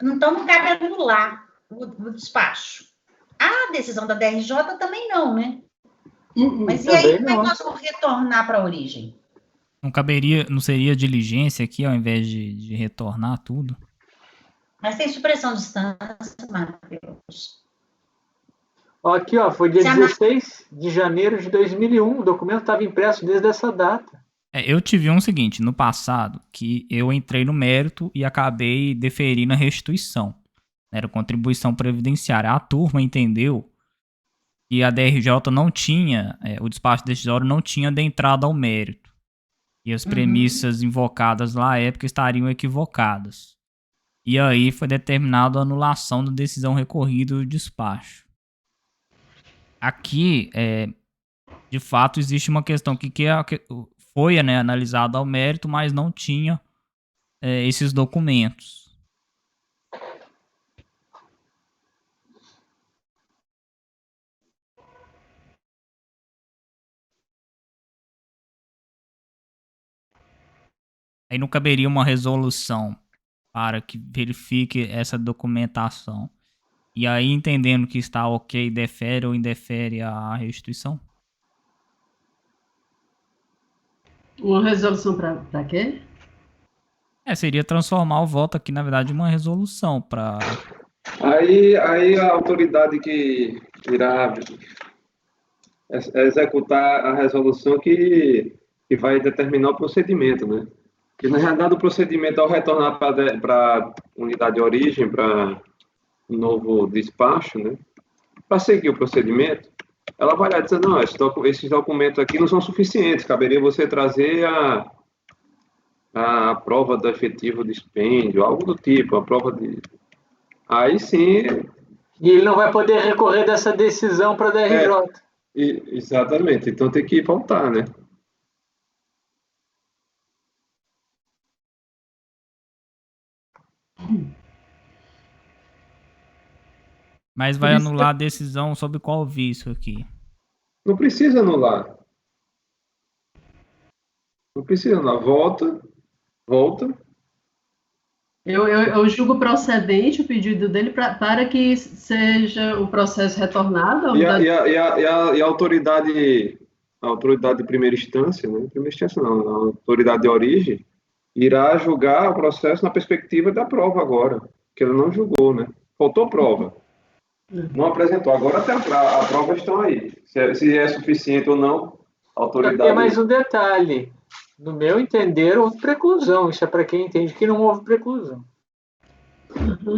Então, não cabe anular o despacho. A decisão da DRJ também não, né? Mas e aí, como é que nós vamos retornar para a origem? Não seria diligência aqui, ao invés de retornar tudo? Mas tem supressão de instância, Matheus. Aqui, foi dia 16 de janeiro de 2001. O documento estava impresso desde essa data. Eu tive um seguinte, no passado, que eu entrei no mérito e acabei deferindo a restituição. Era contribuição previdenciária. A turma entendeu que a DRJ não tinha, o despacho decisório não tinha adentrado ao mérito. E as premissas invocadas lá à época estariam equivocadas. E aí foi determinada a anulação da decisão recorrida do despacho. Aqui, de fato, existe uma questão que foi analisada ao mérito, mas não tinha esses documentos. Aí não caberia uma resolução para que verifique essa documentação. E aí, entendendo que está ok, defere ou indefere a restituição? Uma resolução para quê? Seria transformar o voto aqui, na verdade, em uma resolução para... Aí a autoridade que irá executar a resolução que vai determinar o procedimento, né? Porque, na realidade, o procedimento, ao retornar para a unidade de origem, para um novo despacho, né? Para seguir o procedimento, ela vai lá dizer, não, esses documentos aqui não são suficientes, caberia você trazer a prova do efetivo dispêndio, algo do tipo, a prova de... Aí sim... E ele não vai poder recorrer dessa decisão para a DRJ. Exatamente, então tem que voltar, né? Mas vai anular a decisão sobre qual vício aqui? Não precisa anular. Não precisa anular. Volta. Eu julgo procedente o pedido dele para que seja o processo retornado. E a autoridade de primeira instância, né? Primeira instância não, a autoridade de origem, irá julgar o processo na perspectiva da prova agora, que ele não julgou, né? Faltou prova. Não apresentou. Agora até a prova estão aí. Se é suficiente ou não, a autoridade... Tem mais um detalhe. No meu entender, houve preclusão. Isso é para quem entende que não houve preclusão.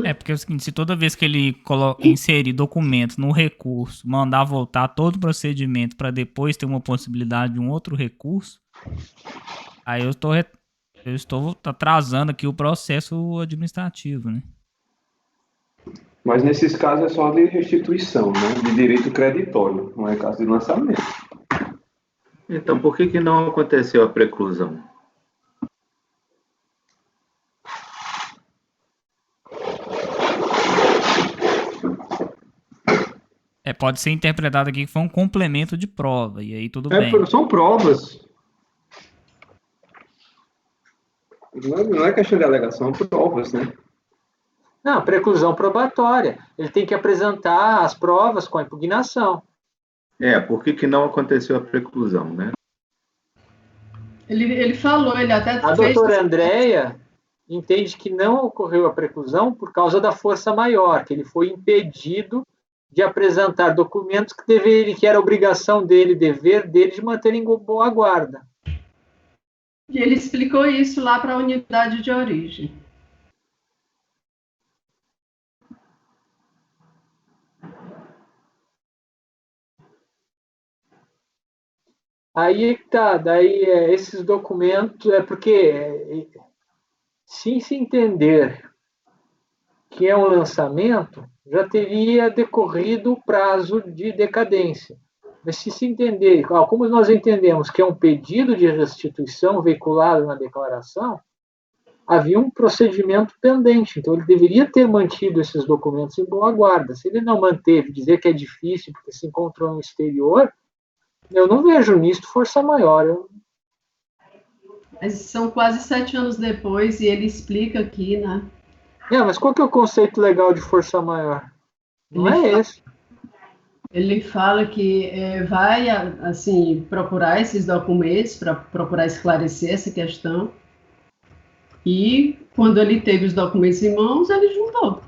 É porque é o seguinte, se toda vez que ele inserir documento no recurso, mandar voltar todo o procedimento para depois ter uma possibilidade de um outro recurso, aí eu estou atrasando aqui o processo administrativo, né? Mas nesses casos é só de restituição, né? De direito creditório, não é caso de lançamento. Então, por que não aconteceu a preclusão? Pode ser interpretado aqui que foi um complemento de prova, e aí tudo bem. São provas. Não é questão de alegação, são provas, né? Não, preclusão probatória. Ele tem que apresentar as provas com a impugnação. Por que não aconteceu a preclusão, né? Ele falou, ele até A fez... doutora Andréia entende que não ocorreu a preclusão por causa da força maior, que ele foi impedido de apresentar documentos que era obrigação dele, dever dele, de manter em boa guarda. E ele explicou isso lá para a unidade de origem. Aí tá, daí esses documentos, porque se entender que é um lançamento, já teria decorrido o prazo de decadência. Mas se entender, como nós entendemos que é um pedido de restituição veiculado na declaração, havia um procedimento pendente, então ele deveria ter mantido esses documentos em boa guarda. Se ele não manteve, dizer que é difícil porque se encontrou no exterior, eu não vejo nisto força maior. Mas são quase 7 anos depois e ele explica aqui, né? Mas qual que é o conceito legal de força maior? Não é esse. Ele fala que vai, assim, procurar esses documentos para procurar esclarecer essa questão. E quando ele teve os documentos em mãos, ele juntou.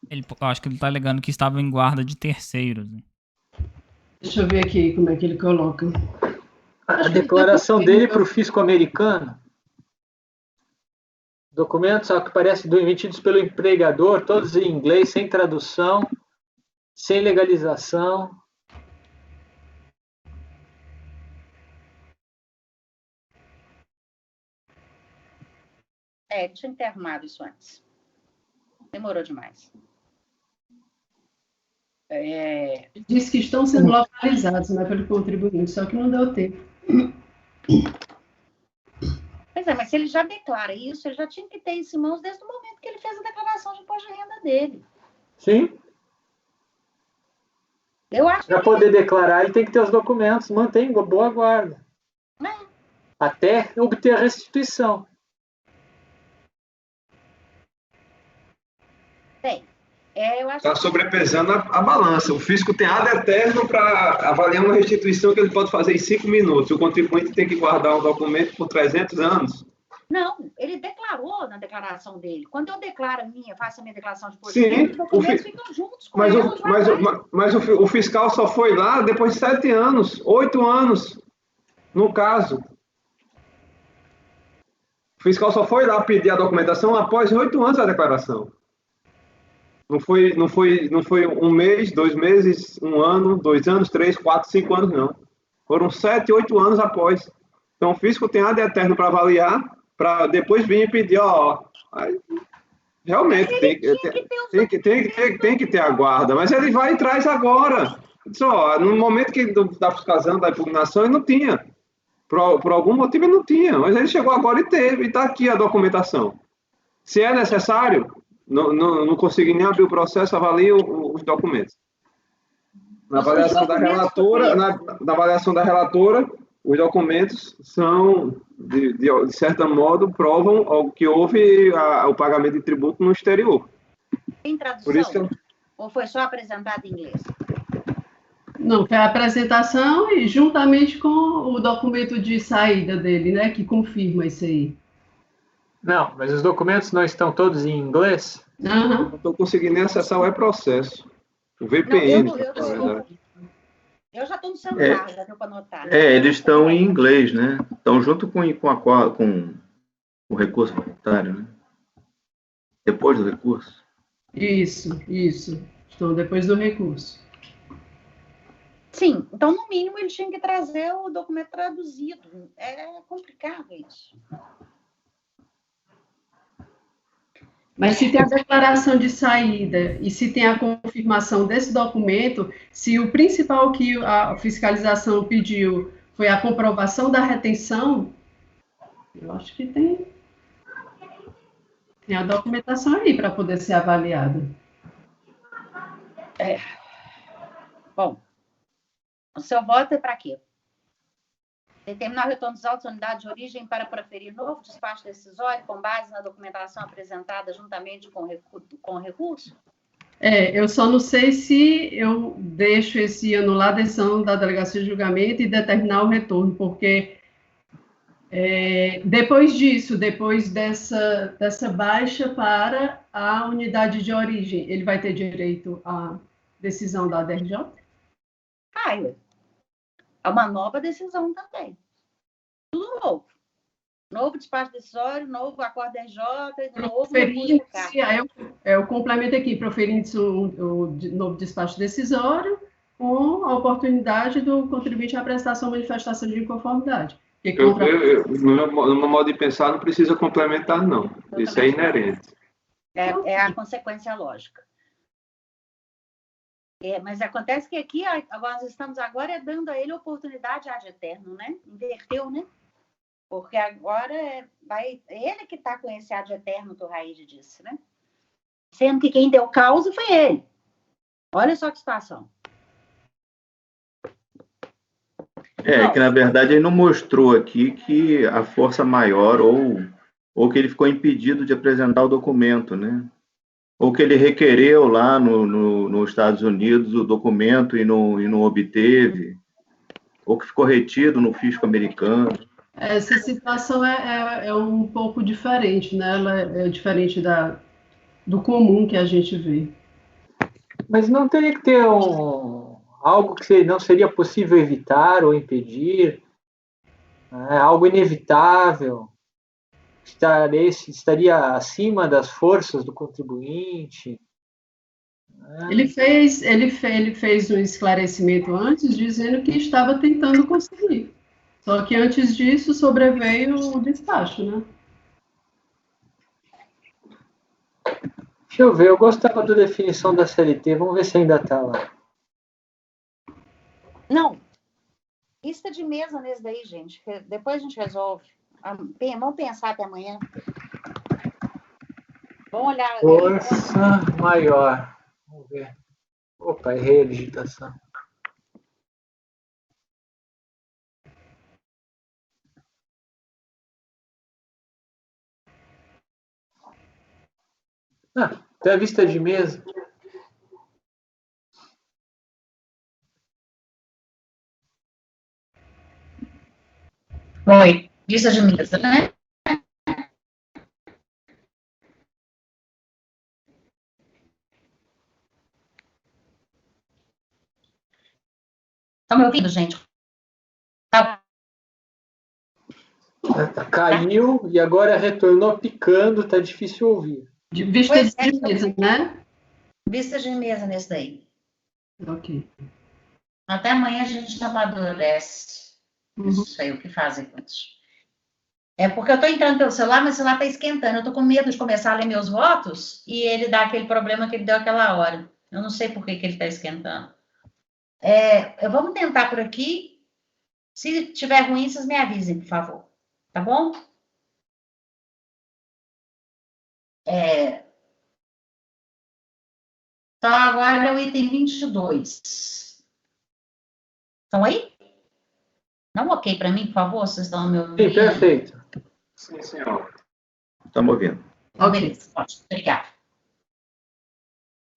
Eu acho que ele está alegando que estava em guarda de terceiros. Né? Deixa eu ver aqui como é que ele coloca. A declaração dele para o fisco americano. Documentos que parecem emitidos pelo empregador, todos em inglês, sem tradução, sem legalização. Tinha que ter arrumado isso antes. Demorou demais. Diz que estão sendo localizados, né, pelo contribuinte, só que não deu tempo. Pois mas se ele já declara isso, ele já tinha que ter isso em mãos desde o momento que ele fez a declaração de imposto de renda dele. Sim. Eu acho Para poder declarar, ele tem que ter os documentos, mantém boa guarda. Até obter a restituição. Está sobrepesando a balança. O fisco tem ad eterno para avaliar uma restituição que ele pode fazer em 5 minutos. O contribuinte tem que guardar um documento por 300 anos. Não, ele declarou na declaração dele. Quando eu declaro faço a minha declaração de imposto, os documentos ficam juntos com mas o fiscal só foi lá depois de 7 anos, 8 anos, no caso. O fiscal só foi lá pedir a documentação após 8 anos da declaração. Não foi 1 mês, 2 meses, 1 ano, 2 anos, 3, 4, 5 anos, não. Foram 7, 8 anos após. Então, o fisco tem ad eterno para avaliar, para depois vir e pedir, realmente, tem que ter a guarda, mas ele vai e traz agora. Só, no momento que da fiscalização, da impugnação, ele não tinha. Por algum motivo ele não tinha, mas ele chegou agora e teve, e está aqui a documentação. Se é necessário, não consegui nem abrir o processo, avalie os documentos. Na avaliação da relatora, na avaliação da relatora, os documentos são, de certo modo, provam que houve o pagamento de tributo no exterior. Tem tradução? Por isso que Ou foi só apresentado em inglês? Não, que é a apresentação e juntamente com o documento de saída dele, né, que confirma isso aí. Não, mas os documentos não estão todos em inglês? Aham. Não estou conseguindo nem acessar o e-processo. O Não, VPN, eu na verdade. já estou no celular, já deu para anotar. Eles estão em inglês, né? Estão junto com o recurso voluntário, né? Depois do recurso. Isso. Então, depois do recurso. Sim, então, no mínimo, ele tinha que trazer o documento traduzido. É complicado isso. Mas se tem a declaração de saída e se tem a confirmação desse documento, se o principal que a fiscalização pediu foi a comprovação da retenção, eu acho que tem a documentação aí para poder ser avaliada. Bom, o seu voto é para quê? Determinar o retorno dos autos à unidade de origem para proferir novo despacho decisório com base na documentação apresentada juntamente com o recurso? Eu só não sei se eu deixo esse anular a decisão da delegacia de julgamento e determinar o retorno, porque depois disso, depois dessa baixa para a unidade de origem, ele vai ter direito à decisão da DRJ? É uma nova decisão também. Tudo novo. Novo despacho decisório, novo acordo RJ, novo recurso. Eu complemento aqui, proferindo o novo despacho decisório com a oportunidade do contribuinte à prestação ou manifestação de inconformidade. No meu modo de pensar, não precisa complementar, não. Isso é inerente. É a consequência lógica. Mas acontece que aqui, nós estamos agora dando a ele oportunidade ad eterno, né? Inverteu, né? Porque agora ele que está com esse ad eterno que o Raíde disse, né? Sendo que quem deu causa foi ele. Olha só que situação. Que na verdade ele não mostrou aqui que a força maior ou que ele ficou impedido de apresentar o documento, né? Ou que ele requereu lá nos Estados Unidos o documento e não obteve, ou que ficou retido no fisco americano. Essa situação é um pouco diferente, né? Ela é diferente do comum que a gente vê. Mas não teria que ter algo que não seria possível evitar ou impedir? Algo inevitável? Estaria acima das forças do contribuinte? Ele fez um esclarecimento antes, dizendo que estava tentando conseguir. Só que antes disso sobreveio o despacho, né? Deixa eu ver, eu gostava da definição da CLT, vamos ver se ainda está lá. Não. Lista de mesa nesse daí, gente. Depois a gente resolve. Vamos pensar até amanhã. Vamos olhar. Força maior. Vamos ver. Opa, errei a digitação. Até a vista de mesa. Oi, vista de mesa, né? Estão me ouvindo, gente? Caiu e agora retornou picando, tá difícil ouvir. Vista de mesa, né? Vista de mesa nesse daí. Ok. Até amanhã a gente amadurece. Não sei o que fazer com isso. É porque eu estou entrando pelo celular, mas o celular está esquentando. Eu estou com medo de começar a ler meus votos e ele dá aquele problema que ele deu aquela hora. Eu não sei por que ele está esquentando. Vamos tentar por aqui. Se tiver ruim, vocês me avisem, por favor. Tá bom? Então, agora é o item 22. Estão aí? Dá um ok para mim, por favor, vocês estão me ouvindo? Sim, perfeito. Sim, senhor. Estamos ouvindo. Beleza, ótimo, obrigada.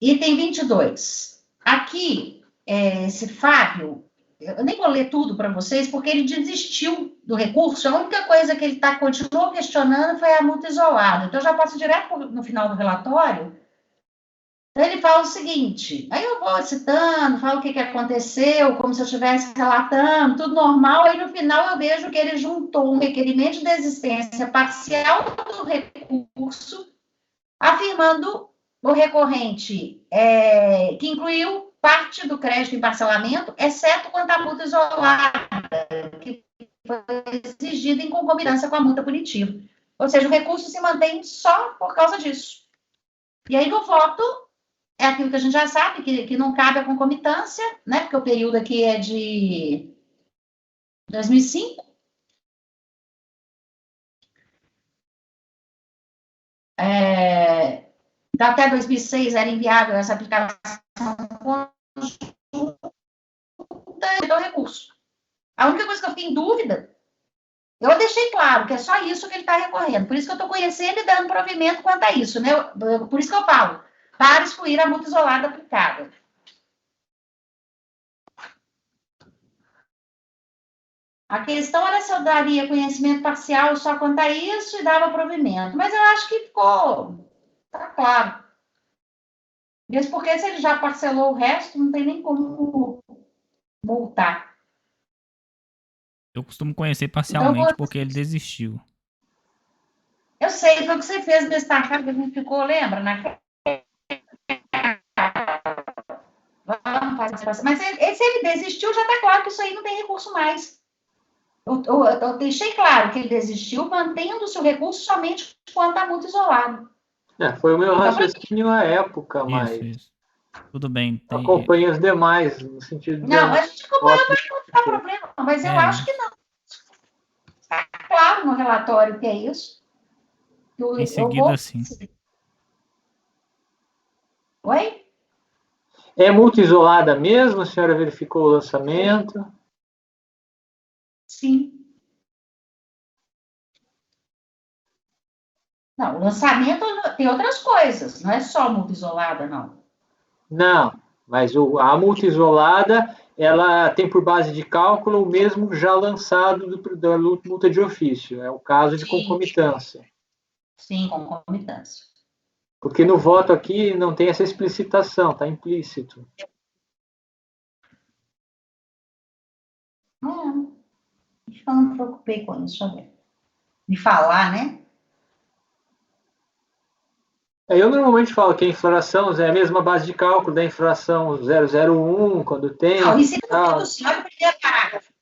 Item 22. Aqui, esse Fábio, eu nem vou ler tudo para vocês, porque ele desistiu do recurso. A única coisa que ele continuou questionando foi a multa isolada. Então, eu já passo direto no final do relatório. Então, ele fala o seguinte, aí eu vou citando, falo o que aconteceu, como se eu estivesse relatando, tudo normal, aí no final eu vejo que ele juntou um requerimento de desistência parcial do recurso, afirmando o recorrente que incluiu parte do crédito em parcelamento, exceto quanto à multa isolada, que foi exigida em concomitância com a multa punitiva. Ou seja, o recurso se mantém só por causa disso. E aí, no voto, é aquilo que a gente já sabe, que não cabe a concomitância, né? Porque o período aqui é de 2005. Então, até 2006 era inviável essa aplicação conjunta do recurso. A única coisa que eu fiquei em dúvida, eu deixei claro que é só isso que ele está recorrendo. Por isso que eu estou conhecendo e dando provimento quanto a isso, né? Por isso que eu falo, para excluir a multa isolada aplicada. A questão era se eu daria conhecimento parcial só quanto a isso e dava provimento. Mas eu acho que tá claro. Mesmo porque se ele já parcelou o resto, não tem nem como multar. Eu costumo conhecer parcialmente porque ele desistiu. Eu sei, foi o que você fez nesse tarcado que a gente ficou, lembra? Mas se ele desistiu, já está claro que isso aí não tem recurso mais. Eu deixei claro que ele desistiu, mantendo-se o recurso somente quanto à multa isolada. Foi o meu raciocínio à época, mas Isso. Tudo bem. acompanha os demais, no sentido de... Não, a gente acompanha para não dar problema, mas eu acho que não. Está claro no relatório que é isso. Em seguida, sim. Oi? É multa isolada mesmo? A senhora verificou o lançamento? Sim. Não, o lançamento tem outras coisas, não é só multa isolada, não. Não, mas a multa isolada, ela tem por base de cálculo o mesmo já lançado da multa de ofício. É o caso de concomitância. Sim, concomitância. Porque no voto aqui não tem essa explicitação, está implícito. Acho que eu não me preocupei com isso, de falar, né? Eu normalmente falo que a inflação é a mesma base de cálculo da inflação 001, quando tem... Não, isso olha o primeiro parágrafo.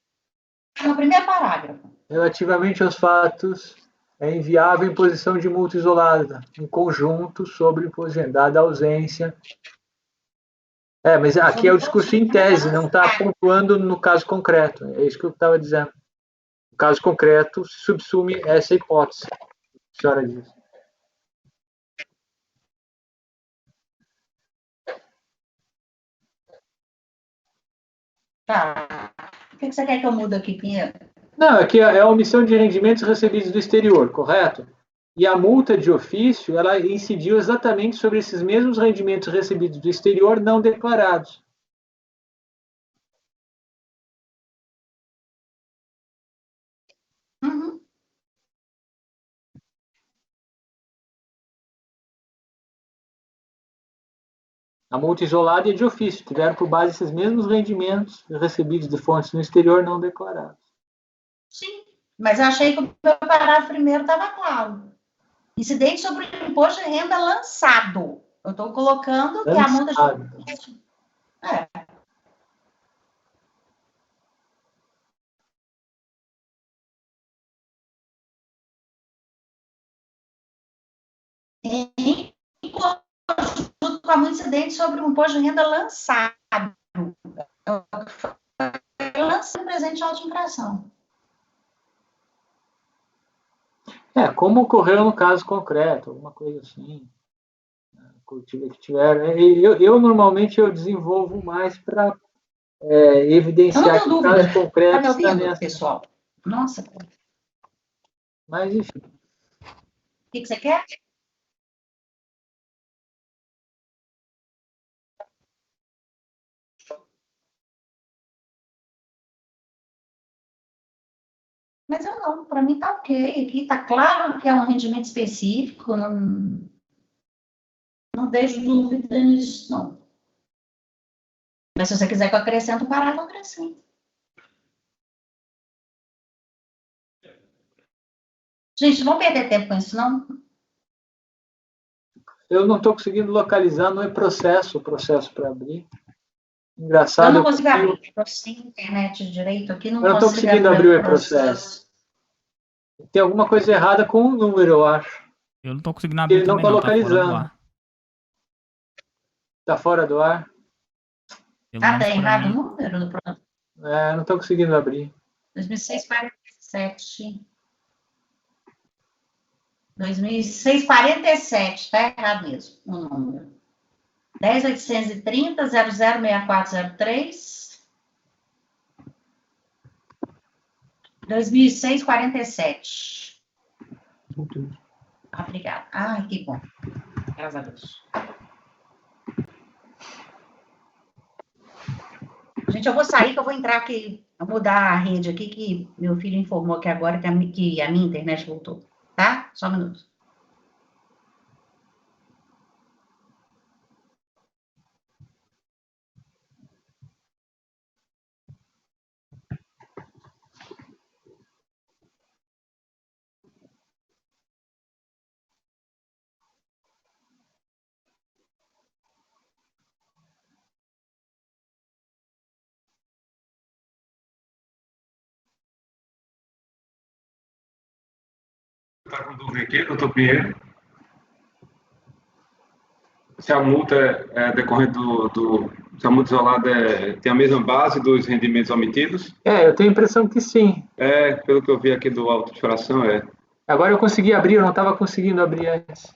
No primeiro parágrafo. Relativamente aos fatos, é inviável a imposição de multa isolada, em conjunto, sobre imposto de renda, dada a ausência. Mas aqui é o discurso em tese, não está pontuando no caso concreto. É isso que eu estava dizendo. No caso concreto, se subsume essa hipótese. A senhora diz. Tá. O que você quer que eu mude aqui, Pinheiro? Não, aqui é a omissão de rendimentos recebidos do exterior, correto? E a multa de ofício, ela incidiu exatamente sobre esses mesmos rendimentos recebidos do exterior não declarados. Uhum. A multa isolada e a de ofício tiveram por base esses mesmos rendimentos recebidos de fontes no exterior não declarados. Sim, mas eu achei que o meu parágrafo primeiro estava claro. Incidente sobre o imposto de renda lançado. Eu estou colocando que a multa de... Em conjunto com a multa incidente sobre o imposto de renda lançado. Lançado presente de auto-infração. Como ocorreu no caso concreto, alguma coisa assim. Que tiver. Eu normalmente desenvolvo mais para evidenciar que o caso concreto está me ouvindo, nessa... pessoal? Nossa. Mas, enfim. O que você quer? Mas eu não, para mim tá ok. Aqui tá claro que é um rendimento específico, não vejo dúvida nisso, não. Mas se você quiser que eu acrescente um parágrafo, eu acrescento. Gente, não vamos perder tempo com isso, não? Eu não estou conseguindo localizar, não é processo o processo para abrir. Eu Engraçado. não consigo abrir, estou sem internet direito aqui, não Eu não estou consigo conseguindo abrir o e-processo. Tem alguma coisa errada com o número, eu acho. Eu não tô conseguindo abrir Ele não também, está não. Tá fora do localizando. ar. Está fora do ar? Pelo Ah, menos tá pra errado o mim. número do programa. Não estou conseguindo abrir. 2647. 2647, tá errado mesmo o número. 10.830.006403. 2647. Obrigada. Ai, que bom. Graças a Deus. Gente, eu vou sair, que eu vou entrar aqui, vou mudar a rede aqui, que meu filho informou que agora que a minha internet voltou. Tá? Só um minuto. Está com dúvida aqui, doutor Pinheiro? Se a multa é decorrente se a multa isolada tem a mesma base dos rendimentos omitidos? Eu tenho a impressão que sim. Pelo que eu vi aqui do auto de fração, Agora eu consegui abrir, eu não estava conseguindo abrir antes.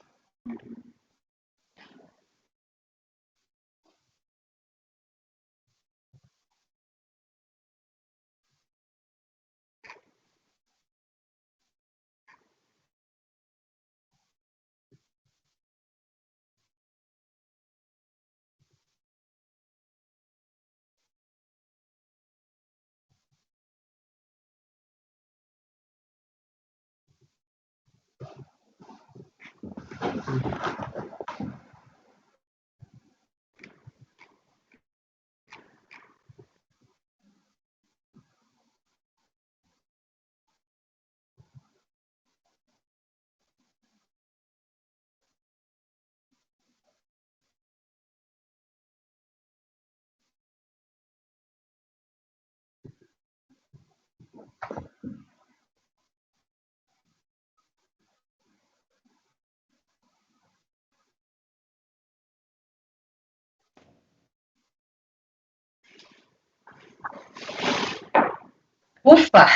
Ufa!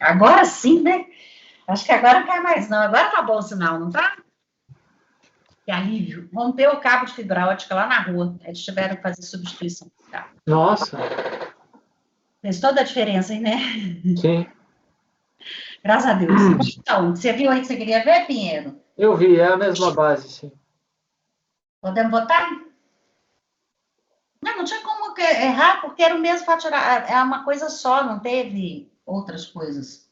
Agora sim, né? Acho que agora não quer mais, não. Agora tá bom o sinal, não tá? Que alívio. Rompeu o cabo de fibra ótica lá na rua. Eles tiveram que fazer substituição. Tá. Nossa. Fez toda a diferença, hein, né? Sim. Graças a Deus. Então, você viu aí que você queria ver, Pinheiro? Eu vi, é a mesma base, sim. Podemos votar? Não tinha como errar, porque era o mesmo faturar. É uma coisa só, não teve outras coisas.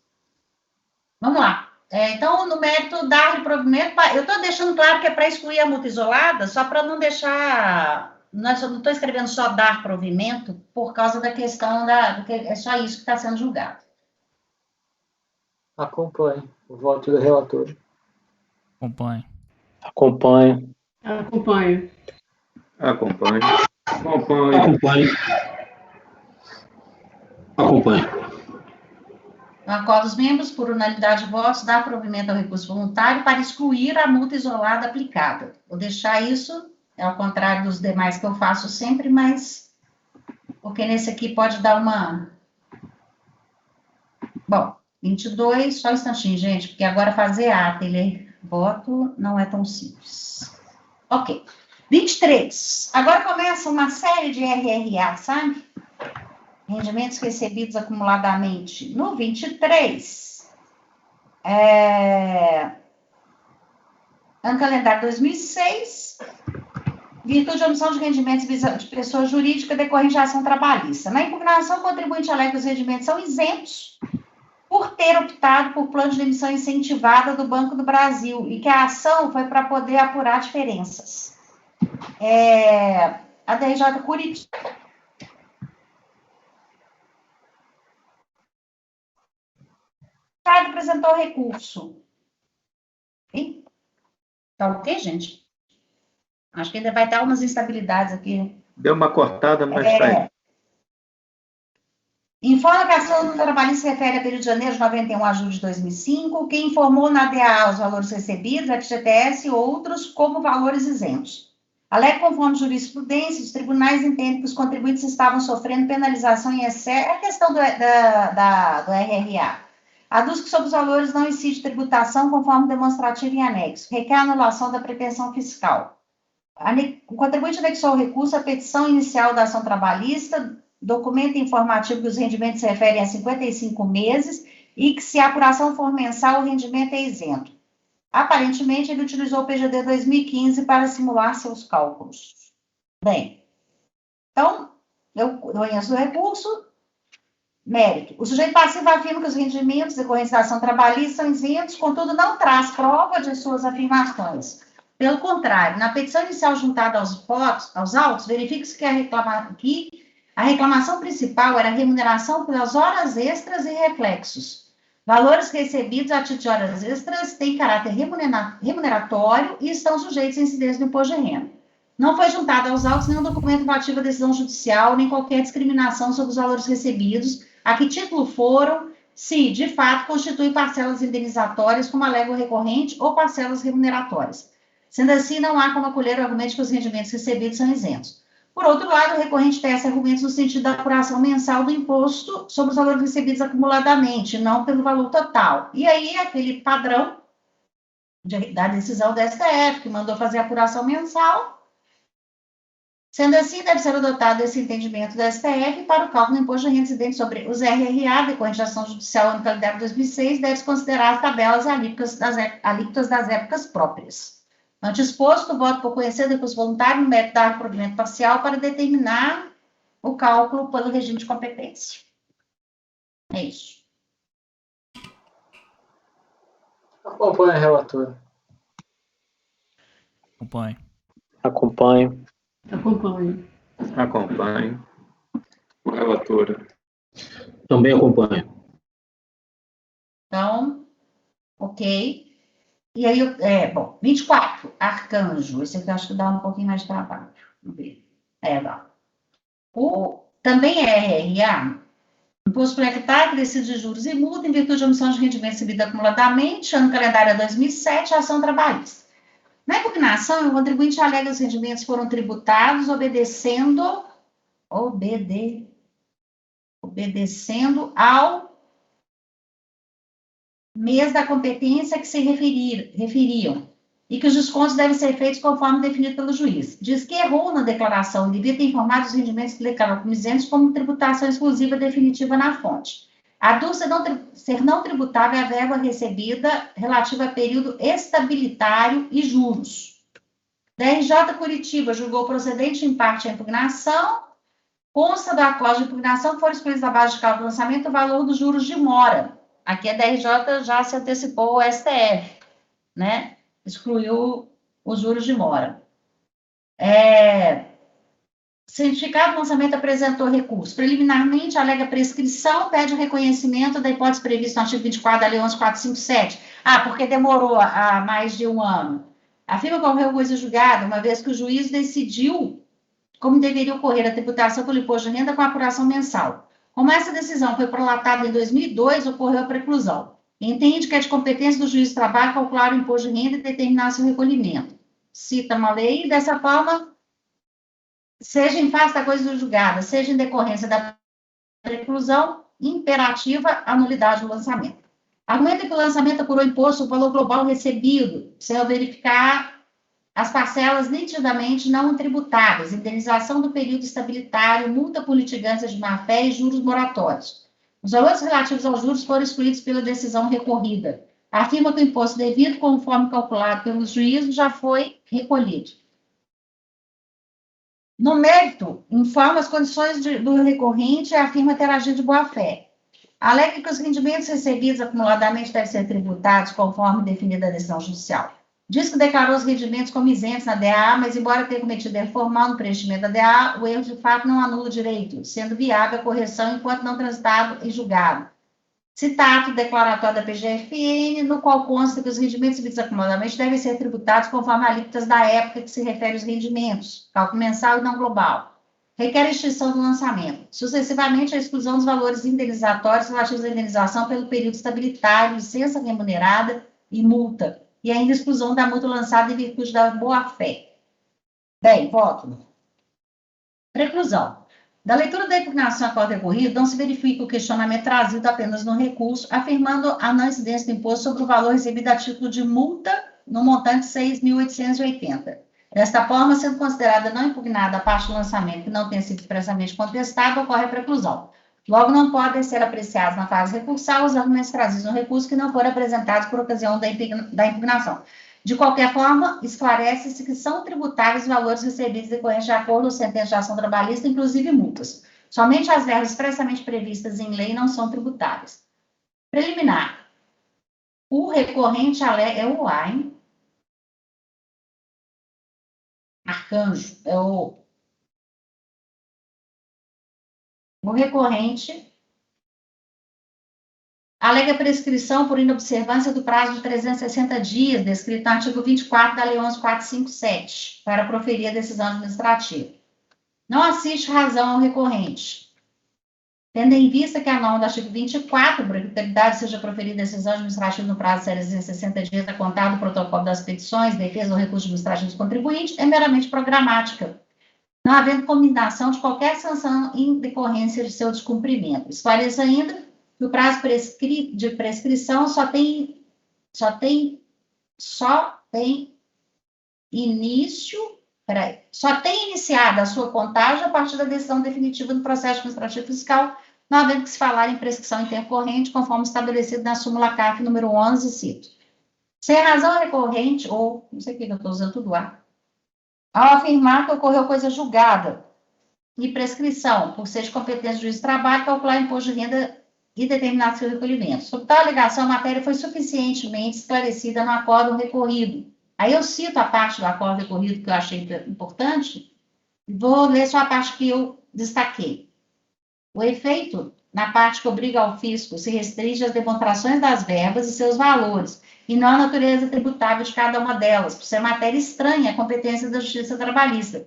Vamos lá. Então, no mérito dar provimento, eu estou deixando claro que é para excluir a multa isolada, só para não deixar. Não estou escrevendo só dar provimento por causa da questão porque é só isso que está sendo julgado. Acompanhe o voto do relator. Acompanhe. Acompanho. Acompanho. Acompanhe. Acompanho. Acompanho. No acordo dos membros, por unanimidade de votos, dá provimento ao recurso voluntário para excluir a multa isolada aplicada. Vou deixar isso, ao contrário dos demais que eu faço sempre, mas porque nesse aqui pode dar uma... Bom, 22, só um instantinho, gente, porque agora fazer ata, voto não é tão simples. Ok. 23. Agora começa uma série de RRA, sabe? Rendimentos recebidos acumuladamente. No 23, ano calendário 2006, virtude de omissão de rendimentos de pessoa jurídica decorrente de ação trabalhista. Na impugnação, o contribuinte alega que os rendimentos são isentos por ter optado por plano de emissão incentivada do Banco do Brasil, e que a ação foi para poder apurar diferenças. A DRJ Curitiba. O Estado apresentou recurso. Tá ok, gente? Acho que ainda vai ter algumas instabilidades aqui. Deu uma cortada, mas está aí. Informa que a ação do trabalho se refere a período de janeiro de 91 a julho de 2005, que informou na DA os valores recebidos, FGTS e outros, como valores isentos. Alega conforme jurisprudência, os tribunais entendem que os contribuintes estavam sofrendo penalização em excesso. É a questão do RRA. Aduz que sobre os valores não incide tributação conforme demonstrativo em anexo. Requer a anulação da pretensão fiscal. O contribuinte anexou o recurso à petição inicial da ação trabalhista, documento informativo que os rendimentos se referem a 55 meses e que, se a apuração for mensal, o rendimento é isento. Aparentemente, ele utilizou o PGD 2015 para simular seus cálculos. Bem, então, eu conheço o recurso. Mérito. O sujeito passivo afirma que os rendimentos decorrentes da ação trabalhista são isentos, contudo, não traz prova de suas afirmações. Pelo contrário, na petição inicial juntada aos autos, verifica-se que a reclamação principal era a remuneração pelas horas extras e reflexos. Valores recebidos a título de horas extras têm caráter remuneratório e estão sujeitos à incidência do imposto de renda. Não foi juntado aos autos nenhum documento relativo à decisão judicial, nem qualquer discriminação sobre os valores recebidos, a que título foram, se, de fato, constituem parcelas indenizatórias, como alega o recorrente, ou parcelas remuneratórias. Sendo assim, não há como acolher o argumento de que os rendimentos recebidos são isentos. Por outro lado, o recorrente tece argumentos no sentido da apuração mensal do imposto sobre os valores recebidos acumuladamente, não pelo valor total. E aí, aquele padrão da decisão do STF, que mandou fazer a apuração mensal. Sendo assim, deve ser adotado esse entendimento do STF para o cálculo do imposto de renda incidente sobre os RRA, decorrente da ação judicial no calendário de 2006, deve-se considerar as tabelas e alíquotas das épocas próprias. Ante exposto, voto por conhecer do recurso voluntário no mérito da provimento parcial para determinar o cálculo pelo regime de competência. É isso. Acompanha, relator. Acompanho. Acompanho. Acompanho. Acompanho. Relatora. Também acompanho. Então, ok. E aí, 24, arcanjo. Esse aqui eu acho que dá um pouquinho mais de trabalho. Vamos ver. Dá. Também é RRA, imposto por hectare, crescido de juros e multa, em virtude de omissão de rendimento recebido acumuladamente, ano calendário é 2007, ação trabalhista. Na impugnação, o contribuinte alega que os rendimentos foram tributados obedecendo ao mês da competência que se referiam, e que os descontos devem ser feitos conforme definido pelo juiz. Diz que errou na declaração e devia ter informado os rendimentos que declarou como isentos como tributação exclusiva definitiva na fonte. Aduz ser não tributável a verba recebida relativa a período estabilitário e juros. DRJ Curitiba julgou procedente em parte a impugnação. Consta do acordo de impugnação que foram excluídos da base de cálculo do lançamento o valor dos juros de mora. Aqui a DRJ já se antecipou ao STF, né? Excluiu os juros de mora. Certificado de lançamento apresentou recurso. Preliminarmente, alega prescrição, pede o reconhecimento da hipótese prevista no artigo 24 da Lei 11.457. Porque demorou há mais de um ano. Afirma que ocorreu coisa julgada, uma vez que o juiz decidiu como deveria ocorrer a tributação pelo imposto de renda com a apuração mensal. Como essa decisão foi prolatada em 2002, ocorreu a preclusão. Entende que é de competência do juiz de trabalho calcular o imposto de renda e determinar seu recolhimento. Cita uma lei, dessa forma, seja em face da coisa julgada, seja em decorrência da preclusão, imperativa a nulidade do lançamento. Argumenta que o lançamento apurou imposto o valor global recebido, sem verificar as parcelas nitidamente não tributáveis, indenização do período estabilitário, multa por litigância de má-fé e juros moratórios. Os valores relativos aos juros foram excluídos pela decisão recorrida. Afirma que o imposto devido, conforme calculado pelo juízo, já foi recolhido. No mérito, informa as condições do recorrente e afirma ter agido de boa-fé. Alega que os rendimentos recebidos acumuladamente devem ser tributados conforme definida a decisão judicial. Diz que declarou os rendimentos como isentos na DAA, mas embora tenha cometido erro formal no preenchimento da DAA, o erro de fato não anula o direito, sendo viável a correção enquanto não transitado em julgado. Cita ato declaratório da PGFN, no qual consta que os rendimentos recebidos acumuladamente devem ser tributados conforme alíquotas da época que se refere aos rendimentos, cálculo mensal e não global. Requer a extinção do lançamento. Sucessivamente, a exclusão dos valores indenizatórios relativos à indenização pelo período estabilitário, licença remunerada e multa, e ainda a exclusão da multa lançada em virtude da boa-fé. Bem, voto. Preclusão. Da leitura da impugnação a qual recorrido, não se verifica o questionamento trazido apenas no recurso, afirmando a não incidência do imposto sobre o valor recebido a título de multa no montante de 6.880. Desta forma, sendo considerada não impugnada a parte do lançamento que não tenha sido expressamente contestada, ocorre a preclusão. Logo, não podem ser apreciados na fase recursal os argumentos trazidos no recurso que não foram apresentados por ocasião da impugnação. De qualquer forma, esclarece-se que são tributáveis os valores recebidos decorrentes de acordo com sentença de ação trabalhista, inclusive multas. Somente as verbas expressamente previstas em lei não são tributáveis. Preliminar. O recorrente é o A, hein? Arcanjo, é o recorrente alega prescrição por inobservância do prazo de 360 dias, descrito no artigo 24 da Lei 11.457, para proferir a decisão administrativa. Não assiste razão ao recorrente, tendo em vista que a norma do artigo 24, por eventualidade seja proferida a decisão administrativa no prazo de 360 dias a contar do protocolo das petições, defesa ou recurso administrativo do contribuinte, é meramente programática, não havendo combinação de qualquer sanção em decorrência de seu descumprimento. Esclareça ainda que o prazo de prescrição só tem iniciada a sua contagem a partir da decisão definitiva do processo administrativo fiscal, não havendo que se falar em prescrição intercorrente, conforme estabelecido na súmula CAF número 11, cito. Sem razão recorrente, ou, não sei o que eu estou usando tudo lá, ao afirmar que ocorreu coisa julgada e prescrição, por ser de competência do juiz de trabalho, calcular imposto de renda e determinar seu recolhimento. Sobre tal alegação, a matéria foi suficientemente esclarecida no acórdão recorrido. Aí eu cito a parte do acórdão recorrido que eu achei importante, e vou ler só a parte que eu destaquei. O efeito, na parte que obriga ao fisco, se restringe às demonstrações das verbas e seus valores, e não à natureza tributável de cada uma delas, por ser matéria estranha à competência da Justiça Trabalhista,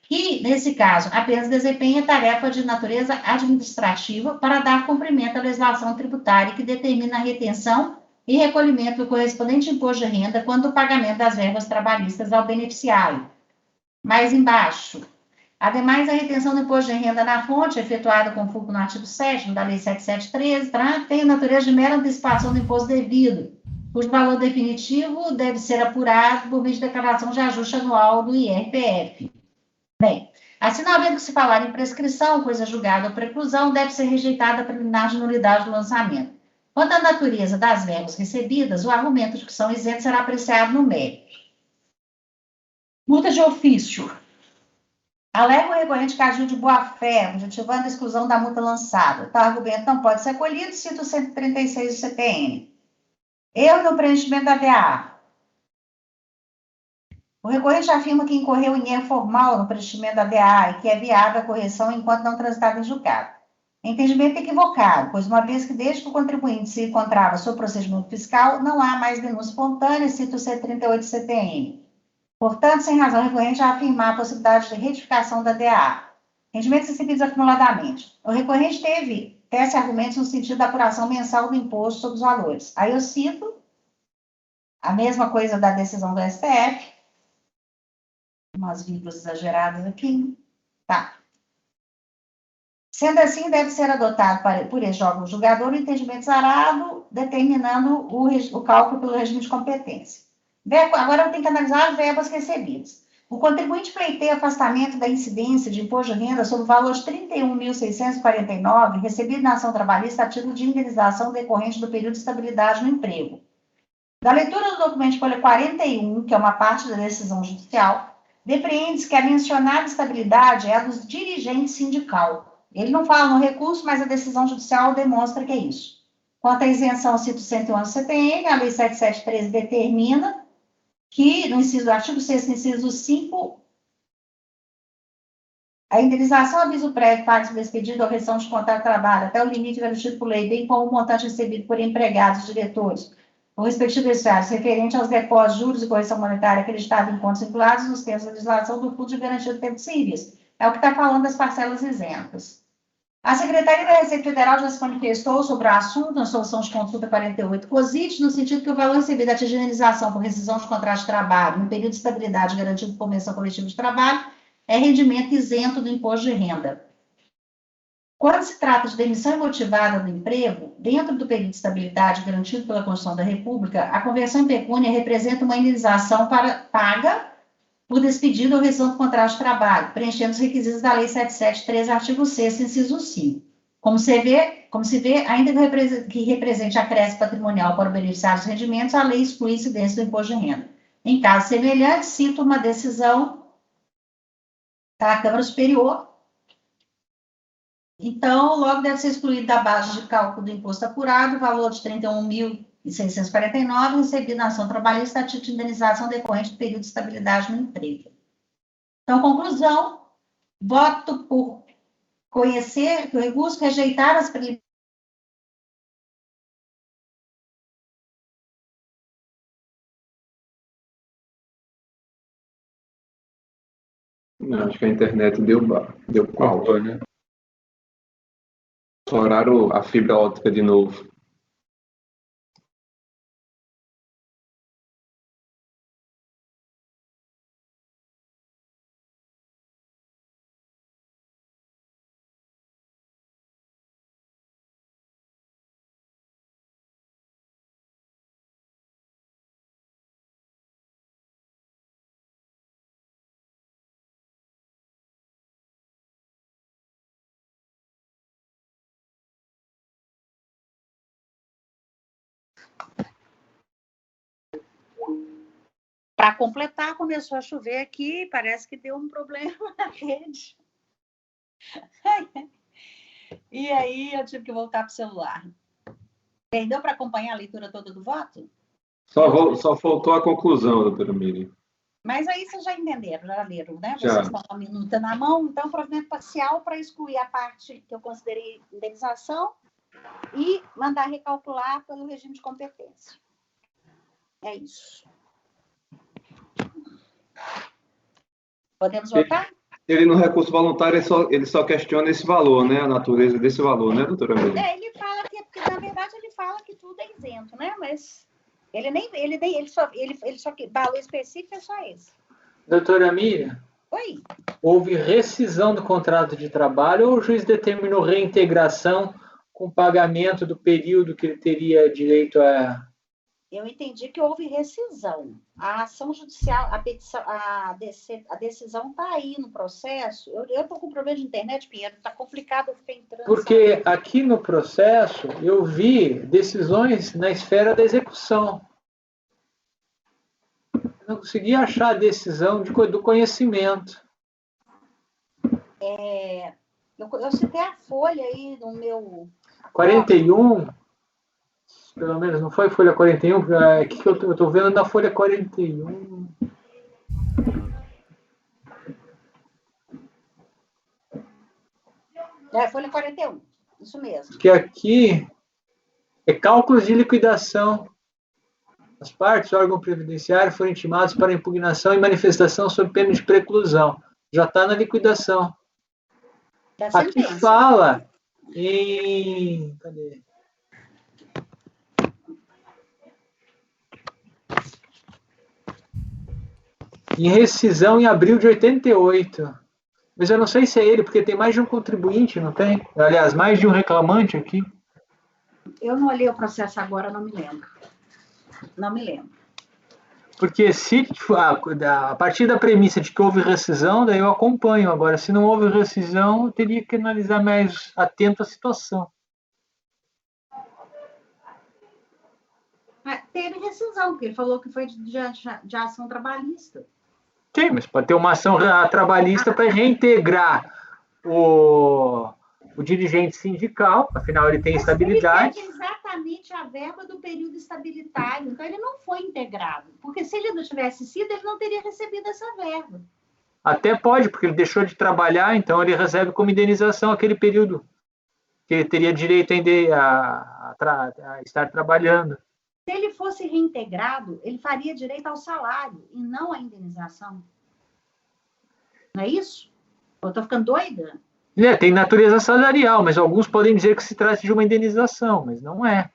que, nesse caso, apenas desempenha tarefa de natureza administrativa para dar cumprimento à legislação tributária que determina a retenção e recolhimento do correspondente imposto de renda quando o pagamento das verbas trabalhistas ao beneficiário. Mais embaixo. Ademais, a retenção do imposto de renda na fonte, efetuada com fulcro no artigo 7º da Lei 7713, tem a natureza de mera antecipação do imposto devido, cujo valor definitivo deve ser apurado por meio de declaração de ajuste anual do IRPF. Bem, assim não havendo que se falar em prescrição, coisa julgada ou preclusão, deve ser rejeitada a preliminar de nulidade do lançamento. Quanto à natureza das verbas recebidas, o argumento de que são isentos será apreciado no mérito. Multa de ofício. Alega o recorrente que agiu de boa-fé, objetivando a exclusão da multa lançada. Tal argumento não pode ser acolhido, cito o 136 do CPN. Erro no preenchimento da DAA. O recorrente afirma que incorreu em erro formal no preenchimento da DAA e que é viável a correção enquanto não transitada em julgado. Entendimento equivocado, pois uma vez que desde que o contribuinte se encontrava sob procedimento fiscal, não há mais denúncia espontânea, cito o 138 CTN. Portanto, sem razão recorrente a afirmar a possibilidade de retificação da DAA. Rendimentos recebidos acumuladamente. O recorrente tece argumentos no sentido da apuração mensal do imposto sobre os valores. Aí eu cito a mesma coisa da decisão do STF, umas vírgulas exageradas aqui. Tá. Sendo assim, deve ser adotado por esse órgão julgador o entendimento zarado, determinando o cálculo pelo regime de competência. Agora eu tenho que analisar as verbas recebidas. O contribuinte pleiteia afastamento da incidência de imposto de renda sobre o valor de R$ 31.649 recebido na ação trabalhista a título de indenização decorrente do período de estabilidade no emprego. Da leitura do documento de folha 41, que é uma parte da decisão judicial, depreende-se que a mencionada estabilidade é a dos dirigentes sindical. Ele não fala no recurso, mas a decisão judicial demonstra que é isso. Quanto à isenção, cito 111 do CPM, a Lei 773 determina que, no inciso do artigo 6º, no inciso 5, a indenização aviso prévio pago sobre expedido ou rescisão de contrato de trabalho até o limite garantido por lei, bem como o montante recebido por empregados, diretores, ou respectivos estados, referente aos depósitos, juros e correção monetária acreditados em contas vinculados nos termos da legislação do Fundo de Garantia do Tempo de Serviço. É o que está falando das parcelas isentas. A Secretaria da Receita Federal já se manifestou sobre o assunto na solução de consulta 48 COSIT, no sentido que o valor recebido a título de indenização por rescisão de contrato de trabalho no período de estabilidade garantido por convenção coletiva de trabalho é rendimento isento do imposto de renda. Quando se trata de demissão imotivada do emprego, dentro do período de estabilidade garantido pela Constituição da República, a conversão em pecúnia representa uma indenização paga por despedido ou rescisão do contrato de trabalho, preenchendo os requisitos da Lei 773, artigo 6º, inciso 5. Como se vê, ainda que represente acréscimo patrimonial para o beneficiário dos rendimentos, a lei exclui incidência do imposto de renda. Em caso semelhante, cito uma decisão da Câmara Superior. Então, logo deve ser excluído da base de cálculo do imposto apurado o valor de R$ 31.649 recebido na ação trabalhista a título de indenização decorrente do período de estabilidade no emprego. Então, conclusão, voto por conhecer o recurso, rejeitar as preliminares. Não, acho que a internet deu pau. Cortou, né? Estouraram a fibra óptica de novo. Para completar, começou a chover aqui, parece que deu um problema na rede. E aí eu tive que voltar para o celular. Deu para acompanhar a leitura toda do voto? Só faltou a conclusão, doutora Miriam. Mas aí vocês já entenderam, já leram, né? Já. Vocês estão com a minuta na mão, então provimento parcial para excluir a parte que eu considerei indenização e mandar recalcular pelo regime de competência. É isso. Podemos votar? Ele no recurso voluntário, ele só questiona esse valor, né? A natureza desse valor, né, doutora Miriam? Ele fala que, porque na verdade ele fala que tudo é isento, né? Mas ele só que valor específico é só esse. Doutora Miriam, Oi? houve rescisão do contrato de trabalho ou o juiz determinou reintegração com pagamento do período que ele teria direito a... Eu entendi que houve rescisão. A ação judicial, a decisão está aí no processo. Eu estou com problema de internet, Pinheiro, está complicado eu ficar entrando. Porque aqui no processo eu vi decisões na esfera da execução. Eu não consegui achar a decisão do conhecimento. Eu citei a folha aí no meu... 41, pelo menos, não foi folha 41? Que eu estou vendo na folha 41. Folha 41, isso mesmo. Que aqui é cálculos de liquidação. As partes do órgão previdenciário foram intimados para impugnação e manifestação sob pena de preclusão. Já está na liquidação. Aqui fala em... Cadê? Em rescisão em abril de 88. Mas eu não sei se é ele, porque tem mais de um contribuinte, não tem? Aliás, mais de um reclamante aqui. Eu não olhei o processo agora, não me lembro. Não me lembro. Porque se a partir da premissa de que houve rescisão, daí eu acompanho. Agora, se não houve rescisão, eu teria que analisar mais atento a situação. Teve rescisão, porque ele falou que foi de ação trabalhista. Sim, mas pode ter uma ação trabalhista para reintegrar o o dirigente sindical, afinal ele tem estabilidade. Ele pega exatamente a verba do período estabilitário, então ele não foi integrado, porque se ele não tivesse sido, ele não teria recebido essa verba. Até pode, porque ele deixou de trabalhar, então ele recebe como indenização aquele período que ele teria direito a estar trabalhando. Se ele fosse reintegrado, ele faria direito ao salário e não à indenização. Não é isso? Eu estou ficando doida? Tem natureza salarial, mas alguns podem dizer que se trata de uma indenização, mas não é.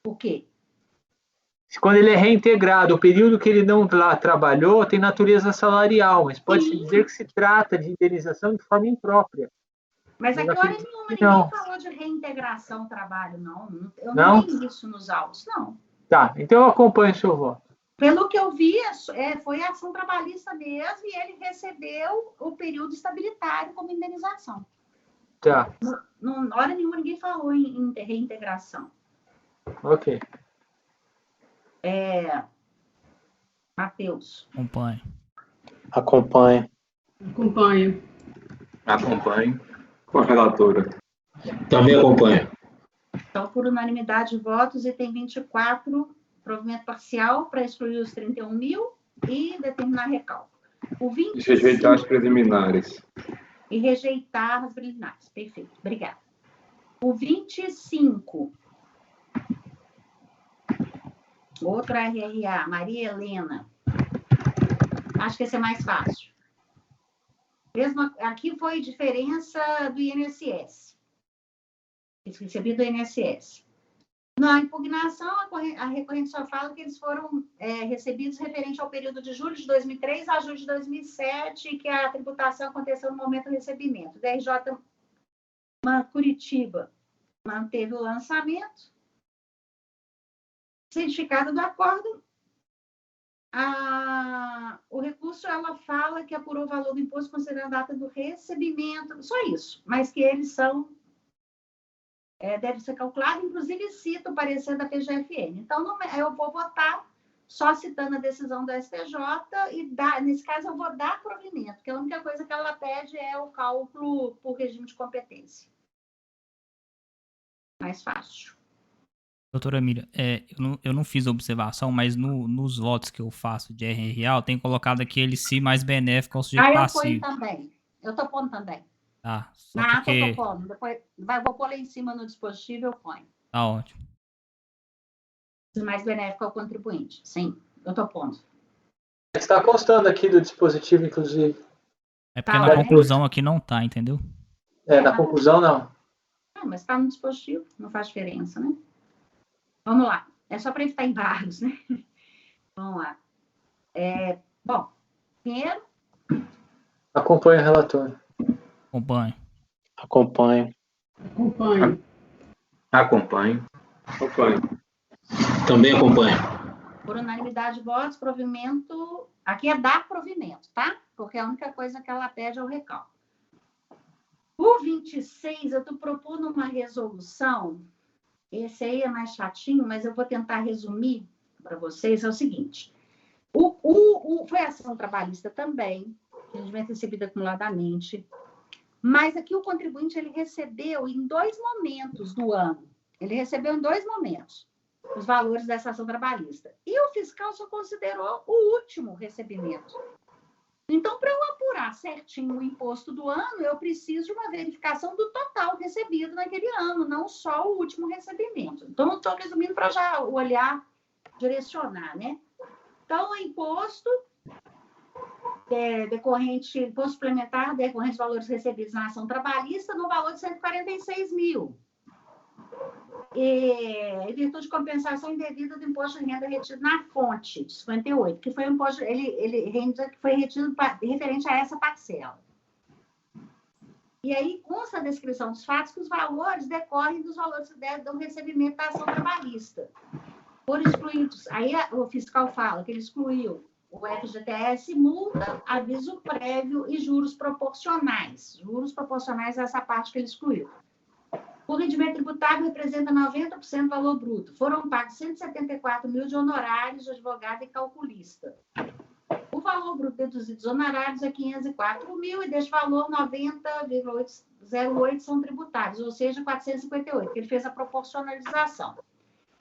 Por quê? Quando ele é reintegrado, o período que ele não lá trabalhou tem natureza salarial, mas pode-se dizer que se trata de indenização de forma imprópria. Mas aqui, hora nenhuma, ninguém falou de reintegração ao trabalho, não. Eu não li isso nos autos, não. Tá, então eu acompanho o seu voto. Pelo que eu vi, foi ação trabalhista mesmo, e ele recebeu o período estabilitário como indenização. Tá. Não, hora nenhuma, ninguém falou em reintegração. Ok. Matheus. Acompanho. Acompanho. Com a relatora. Também acompanho. Então, por unanimidade de votos, item 24, provimento parcial para excluir os 31 mil e determinar recálculo. O 25, Rejeitar as preliminares. E rejeitar as preliminares. Perfeito. Obrigada. O 25. Outro RRA, Maria Helena. Acho que esse é mais fácil. Mesmo aqui foi diferença do INSS. Recebido do INSS. Na impugnação, a recorrente só fala que eles foram recebidos referente ao período de julho de 2003 a julho de 2007 e que a tributação aconteceu no momento do recebimento. O DRJ Curitiba manteve o lançamento. Certificado do acordo. O recurso, ela fala que apurou o valor do imposto considerando a data do recebimento, só isso, mas que eles são, deve ser calculado, inclusive cita o parecer da PGFN. Então, eu vou votar só citando a decisão do STJ e, nesse caso, eu vou dar provimento, porque a única coisa que ela pede é o cálculo por regime de competência. Mais fácil. Doutora Mira, eu não fiz observação, mas nos votos que eu faço de RRA, eu tenho colocado aquele si mais benéfico ao sujeito passivo. Eu ponho também. Eu tô pondo também. Tá. Na ata eu tô pondo. Depois vou pôr lá em cima no dispositivo, eu ponho. Tá ótimo. Mais benéfico ao contribuinte. Sim, eu tô pondo. Está constando aqui do dispositivo, inclusive. É porque na conclusão aqui não tá, entendeu? Na conclusão não. Não, mas tá no dispositivo, não faz diferença, né? Vamos lá. É só para evitar embargos, né? Vamos lá. Bom, Pinheiro? Acompanho o relator. Acompanho. Também acompanho. Por unanimidade de votos, provimento... Aqui é dar provimento, tá? Porque a única coisa que ela pede é o recálculo. O 26, eu estou propondo uma resolução... Esse aí é mais chatinho, mas eu vou tentar resumir para vocês. É o seguinte. Foi ação trabalhista também, rendimento recebido acumuladamente, mas aqui o contribuinte ele recebeu em 2 momentos do ano. Ele recebeu em 2 momentos os valores dessa ação trabalhista. E o fiscal só considerou o último recebimento. Então, para eu apurar certinho o imposto do ano, eu preciso de uma verificação do total recebido naquele ano, não só o último recebimento. Então, eu estou resumindo para já olhar, direcionar, né? Então, o imposto imposto suplementar decorrente dos valores recebidos na ação trabalhista no valor de 146 mil. Em virtude de compensação indevida do imposto de renda retido na fonte, de 58, que foi um imposto, que foi retido referente a essa parcela. E aí consta a descrição dos fatos que os valores decorrem dos valores do recebimento da ação trabalhista. Por excluídos, aí o fiscal fala que ele excluiu o FGTS, multa, aviso prévio e juros proporcionais. Juros proporcionais a essa parte que ele excluiu. O rendimento tributável representa 90% do valor bruto. Foram pagos 174 mil de honorários de advogado e calculista. O valor bruto deduzido dos honorários é 504 mil e deste valor 90,8 008 são tributáveis, ou seja, 458, que ele fez a proporcionalização.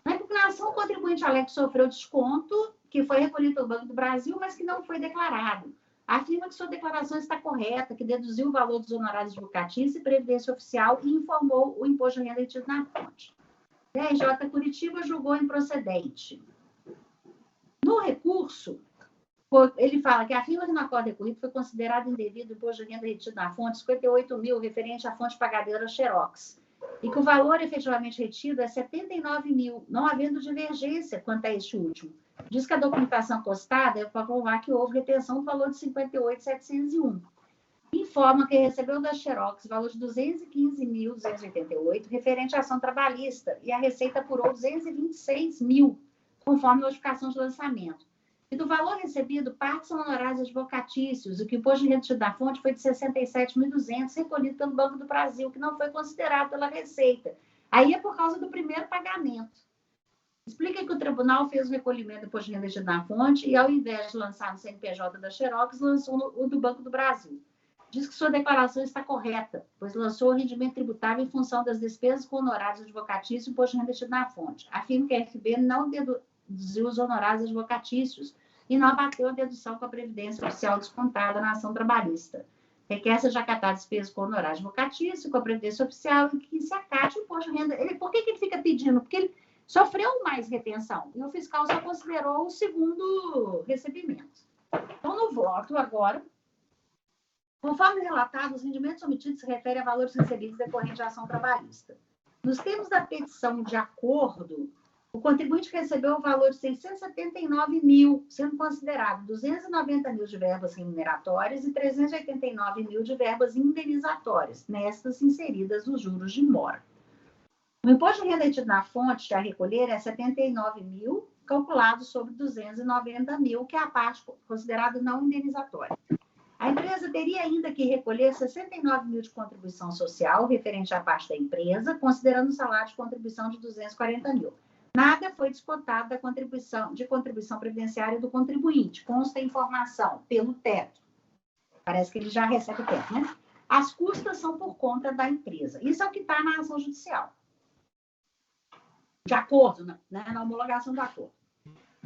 Na impugnação, o contribuinte alega que sofreu desconto, que foi recolhido pelo Banco do Brasil, mas que não foi declarado. Afirma que sua declaração está correta, que deduziu o valor dos honorários advocatícios e previdência oficial e informou o imposto de renda retido na fonte. TRJ Curitiba julgou improcedente. No recurso, ele fala que afirma que no acordo recorrido foi considerado indevido o imposto de renda retido na fonte 58 mil, referente à fonte pagadora Xerox, e que o valor efetivamente retido é 79 mil, não havendo divergência quanto a este último. Diz que a documentação postada é para provar que houve retenção do valor de 58.701. Informa que recebeu da Xerox valor de 215.288, referente à ação trabalhista, e a Receita apurou 226 mil, conforme notificação de lançamento. E do valor recebido, parte são honorários advocatícios, o que o imposto de renda da fonte foi de 67.200, recolhido pelo Banco do Brasil, que não foi considerado pela Receita. Aí é por causa do primeiro pagamento. Explica que o tribunal fez o recolhimento do imposto de renda da fonte e, ao invés de lançar no CNPJ da Xerox, lançou o do Banco do Brasil. Diz que sua declaração está correta, pois lançou o rendimento tributável em função das despesas com honorários advocatícios e imposto de renda na fonte. Afirma que a RFB não deduziu os honorários advocatícios e não abateu a dedução com a previdência oficial descontada na ação trabalhista. Requer seja acatar despesas com honorários advocatícios, com a previdência oficial e que se acate o imposto de renda. Por que ele fica pedindo? Porque ele sofreu mais retenção e o fiscal só considerou o segundo recebimento. Então, no voto agora, conforme relatado, os rendimentos omitidos se referem a valores recebidos decorrentes da ação trabalhista. Nos termos da petição de acordo, o contribuinte recebeu o valor de 679 mil, sendo considerado 290 mil de verbas remuneratórias e 389 mil de verbas indenizatórias, nestas inseridas os juros de mora. O imposto de renda retido na fonte a recolher é 79 mil, calculado sobre 290 mil, que é a parte considerada não indenizatória. A empresa teria ainda que recolher 69 mil de contribuição social, referente à parte da empresa, considerando o salário de contribuição de 240 mil. Nada foi descontado da contribuição previdenciária do contribuinte. Consta a informação pelo teto. Parece que ele já recebe o teto, né? As custas são por conta da empresa. Isso é o que está na ação judicial. De acordo, né? Na homologação do acordo.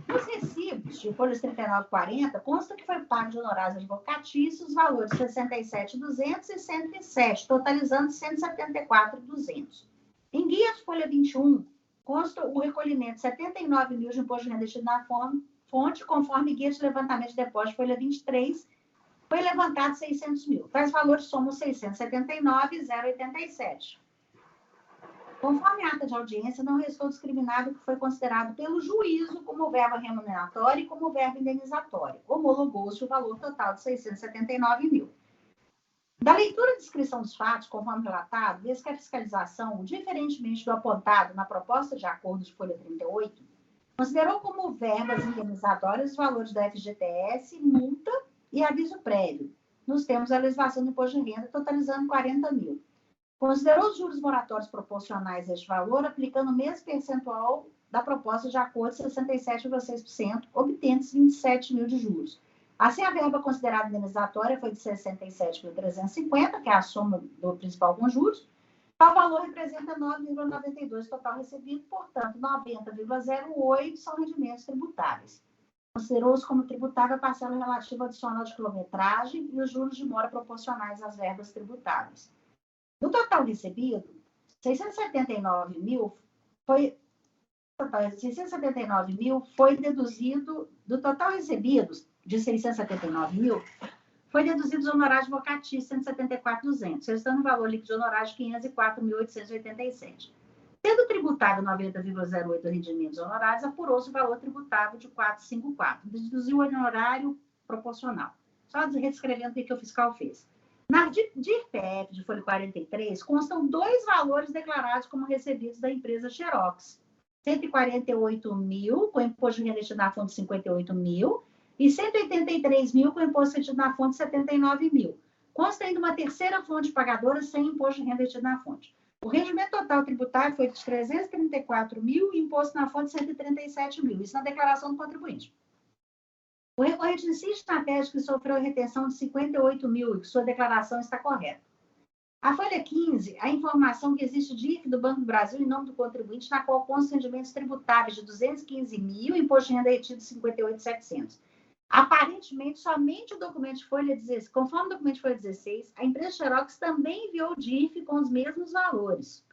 Nos recibos de folhas 39,40, consta que foi pago de honorários advocatícios os valores de 67.200 e 107, totalizando 174.200. Em guia de folha 21, consta o recolhimento de 79 mil de imposto de renda retido na fonte, conforme guia de levantamento de depósito, folha 23, foi levantado 600 mil. Tais valores somam 679,087. Conforme a ata de audiência, não restou discriminado o que foi considerado pelo juízo como verba remuneratória e como verba indenizatória. Homologou-se o valor total de 679 mil. Da leitura e descrição dos fatos, conforme relatado, desde que a fiscalização, diferentemente do apontado na proposta de acordo de folha 38, considerou como verbas indenizatórias os valores da FGTS, multa e aviso prévio, nos termos da legislação do imposto de renda, totalizando 40 mil. Considerou os juros moratórios proporcionais a este valor, aplicando o mesmo percentual da proposta de acordo de 67,6%, obtendo 27 mil de juros. Assim, a verba considerada indenizatória foi de 67.350, que é a soma do principal com juros. O valor representa 9,92 total recebido, portanto, 90,08 são rendimentos tributáveis. Considerou-se como tributável a parcela relativa adicional de quilometragem e os juros de mora proporcionais às verbas tributáveis. No total recebido, 679 mil foi deduzido, do total recebidos de 679 mil, foi deduzido os honorários advocatícios, 174.200, restando o valor líquido de honorários de 504.887. Sendo tributável 90,08 rendimentos honorários, apurou-se o valor tributável de 454, deduziu o honorário proporcional. Só reescrevendo o que o fiscal fez. Na DIRPF de folha 43, constam dois valores declarados como recebidos da empresa Xerox. 148 mil, com imposto de renda retido na fonte 58 mil, e 183 mil, com imposto retido na fonte 79 mil. Consta ainda uma terceira fonte pagadora sem imposto de renda retido na fonte. O rendimento total tributário foi de 334 mil e imposto na fonte 137 mil. Isso na declaração do contribuinte. O recorrente insiste na tese que sofreu retenção de 58 mil e que sua declaração está correta. A folha 15, a informação que existe DIF do Banco do Brasil em nome do contribuinte, na qual constam rendimentos tributáveis de 215 mil, imposto de renda retido de 58.700. Aparentemente, somente o documento de folha 16, conforme o documento de folha 16, a empresa Xerox também enviou o DIF com os mesmos valores.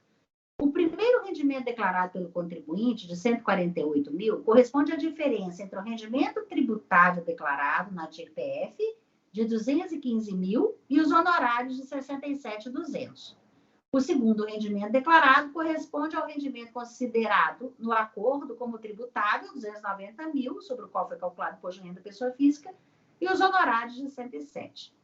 O primeiro rendimento declarado pelo contribuinte, de 148 mil, corresponde à diferença entre o rendimento tributável declarado na TIR-PF, de 215 mil, e os honorários de 67.200. O segundo rendimento declarado corresponde ao rendimento considerado no acordo como tributável, 290 mil, sobre o qual foi calculado o imposto de renda da pessoa física, e os honorários de 107.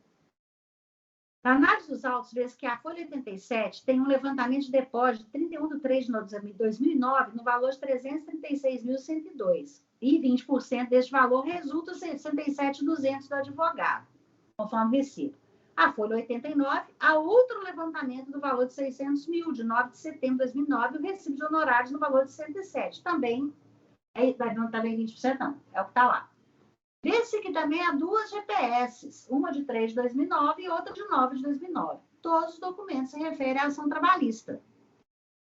Na análise dos autos, vê-se que a folha 87 tem um levantamento de depósito de 31 de 3 de 2009 no valor de 336.102. E 20% deste valor resulta de 67.200 do advogado, conforme recibo. A folha 89, há outro levantamento do valor de 600 mil, de 9 de setembro de 2009, e o recibo de honorários no valor de 107. Também, não também 20% não, é o que está lá. Vê-se que também há duas GPS, uma de 3 de 2009 e outra de 9 de 2009. Todos os documentos se referem à ação trabalhista.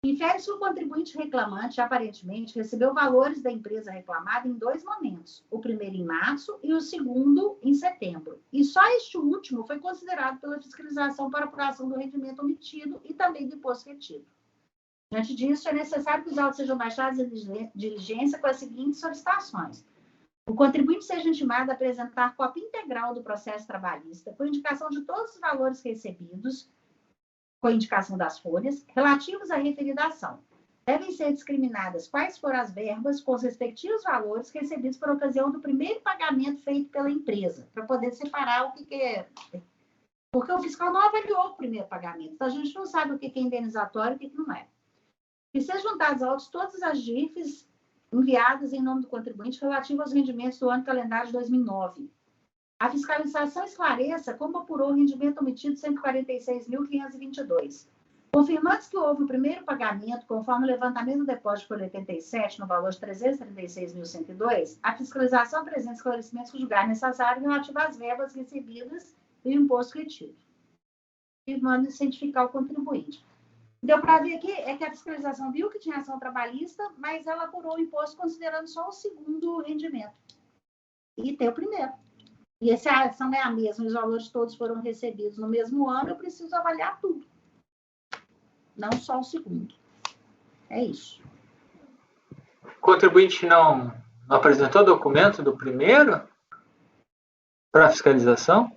Infere-se que o contribuinte reclamante, aparentemente, recebeu valores da empresa reclamada em 2 momentos. O primeiro em março e o segundo em setembro. E só este último foi considerado pela fiscalização para apuração do rendimento omitido e também do imposto retido. Diante disso, é necessário que os autos sejam baixados em diligência com as seguintes solicitações. O contribuinte seja intimado a apresentar cópia integral do processo trabalhista, com indicação de todos os valores recebidos, com indicação das folhas, relativos à referida ação. Devem ser discriminadas quais foram as verbas com os respectivos valores recebidos por ocasião do primeiro pagamento feito pela empresa, para poder separar o que é. Porque o fiscal não avaliou o primeiro pagamento, então a gente não sabe o que é indenizatório e o que não é. E ser juntados autos todas as GIFs enviadas em nome do contribuinte relativo aos rendimentos do ano calendário de 2009. A fiscalização esclareça como apurou o rendimento omitido de 146.522. Confirmando-se que houve o primeiro pagamento, conforme o levantamento do depósito por 87, no valor de 336.102, a fiscalização apresenta esclarecimentos que julgar necessário relativo às verbas recebidas e o imposto retido. E manda cientificar o contribuinte. Deu para ver aqui é que a fiscalização viu que tinha ação trabalhista, mas ela apurou o imposto considerando só o segundo rendimento. E tem o primeiro. E se a ação é a mesma e os valores todos foram recebidos no mesmo ano, eu preciso avaliar tudo. Não só o segundo. É isso. O contribuinte não apresentou documento do primeiro para a fiscalização?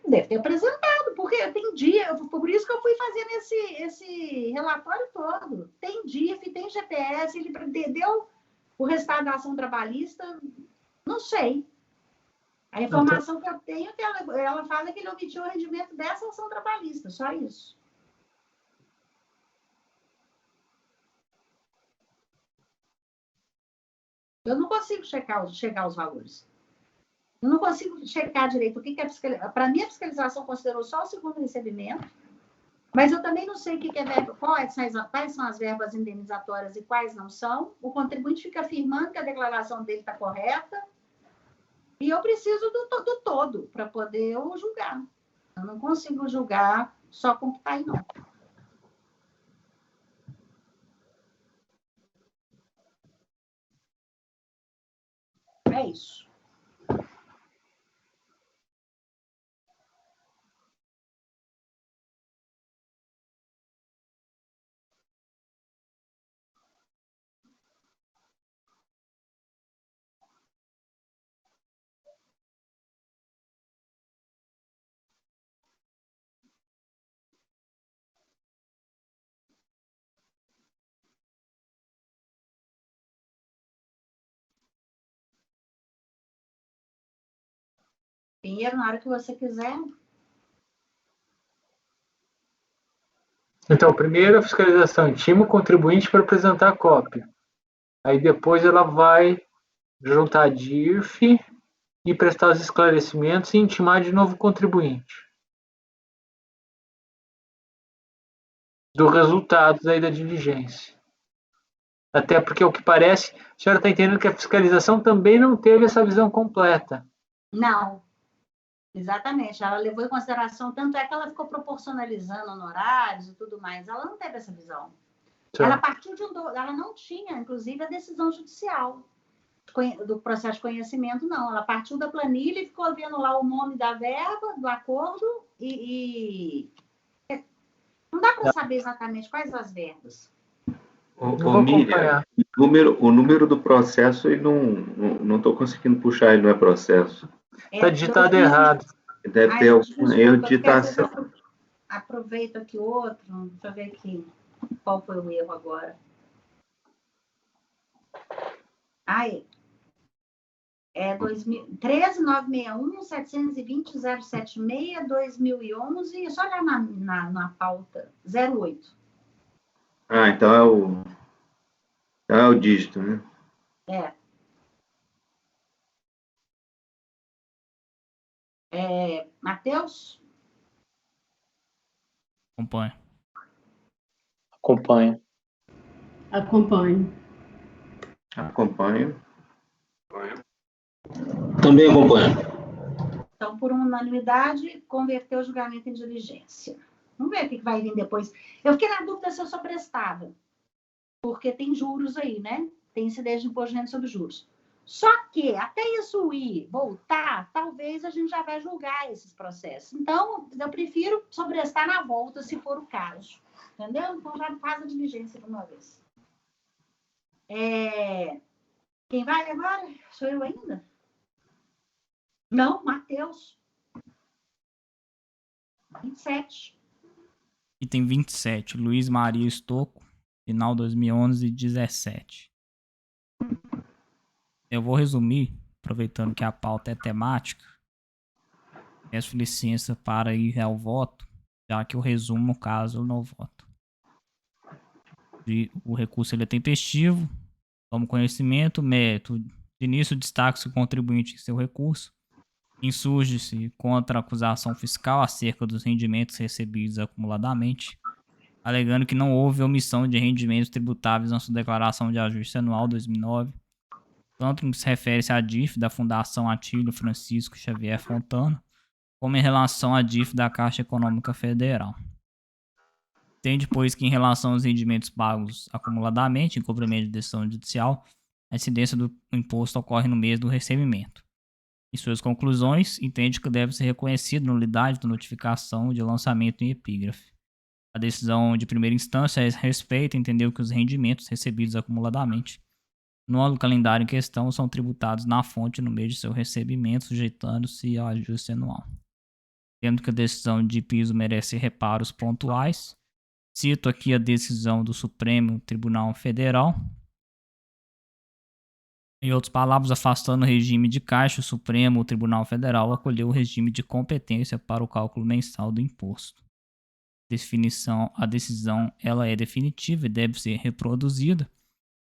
Deve ter apresentado, porque tem dia, por isso que eu fui fazendo esse relatório todo. Tem DIF, tem GPS, ele deu o resultado da ação trabalhista, não sei. A informação que eu tenho é que ela fala que ele omitiu o rendimento dessa ação trabalhista, só isso. Eu não consigo checar os valores. Eu não consigo checar direito o que é fiscalização. Para mim, a fiscalização considerou só o segundo recebimento, mas eu também não sei o que é verba, quais são as verbas indenizatórias e quais não são. O contribuinte fica afirmando que a declaração dele está correta e eu preciso do todo para poder julgar. Eu não consigo julgar só com o que está aí, não. É isso. Pinheiro, na hora que você quiser. Então, primeiro a fiscalização intima o contribuinte para apresentar a cópia. Aí depois ela vai juntar a DIRF e prestar os esclarecimentos e intimar de novo o contribuinte. Do resultado daí da diligência. Até porque, o que parece, a senhora está entendendo que a fiscalização também não teve essa visão completa. Não. Exatamente, ela levou em consideração, tanto é que ela ficou proporcionalizando honorários e tudo mais. Ela não teve essa visão. Ela partiu ela não tinha, inclusive, a decisão judicial do processo de conhecimento, não. Ela partiu da planilha e ficou vendo lá o nome da verba, do acordo, e não dá para saber exatamente quais as verbas. Miriam, o número do processo, eu não estou conseguindo puxar, ele não é processo. Está digitado errado. Deve ter algum erro de digitação. Aproveito aqui outro, deixa eu ver aqui qual foi o erro agora. Aí, 13961 720 076 2011, só olhar na pauta, 08. Então é o dígito, né? Matheus? Acompanho. Acompanho. Acompanho. Acompanho. Também acompanho. Então, por unanimidade, converteu o julgamento em diligência. Vamos ver o que vai vir depois. Eu fiquei na dúvida se eu sobrestava, porque tem juros aí, né? Tem incidência de imposto de renda sobre juros. Só que, até isso voltar, talvez a gente já vai julgar esses processos. Então, eu prefiro sobrestar na volta, se for o caso. Entendeu? Então, já faz a diligência de uma vez. Quem vai agora? Sou eu ainda? Não, Matheus. 27. Item 27, Luiz Maria Estocco, final 2011 e 17. Eu vou resumir, aproveitando que a pauta é temática. Peço licença para ir ao voto, já que eu resumo o caso eu não voto. O recurso ele é tempestivo, tomo conhecimento, mérito. De início, destaque-se o contribuinte em seu recurso. Insurge-se contra a acusação fiscal acerca dos rendimentos recebidos acumuladamente, alegando que não houve omissão de rendimentos tributáveis na sua declaração de ajuste anual 2009, tanto no que se refere-se à DIF da Fundação Atílio Francisco Xavier Fontana, como em relação à DIF da Caixa Econômica Federal. Entende, pois, que em relação aos rendimentos pagos acumuladamente em cumprimento de decisão judicial, a incidência do imposto ocorre no mês do recebimento. Em suas conclusões, entende que deve ser reconhecida a nulidade da notificação de lançamento em epígrafe. A decisão de primeira instância a esse respeito entendeu que os rendimentos recebidos acumuladamente no ano do calendário em questão são tributados na fonte no mês de seu recebimento, sujeitando-se ao ajuste anual. Tendo que a decisão de piso merece reparos pontuais, cito aqui a decisão do Supremo Tribunal Federal. Em outras palavras, afastando o regime de caixa, o Supremo Tribunal Federal acolheu o regime de competência para o cálculo mensal do imposto. A decisão ela é definitiva e deve ser reproduzida.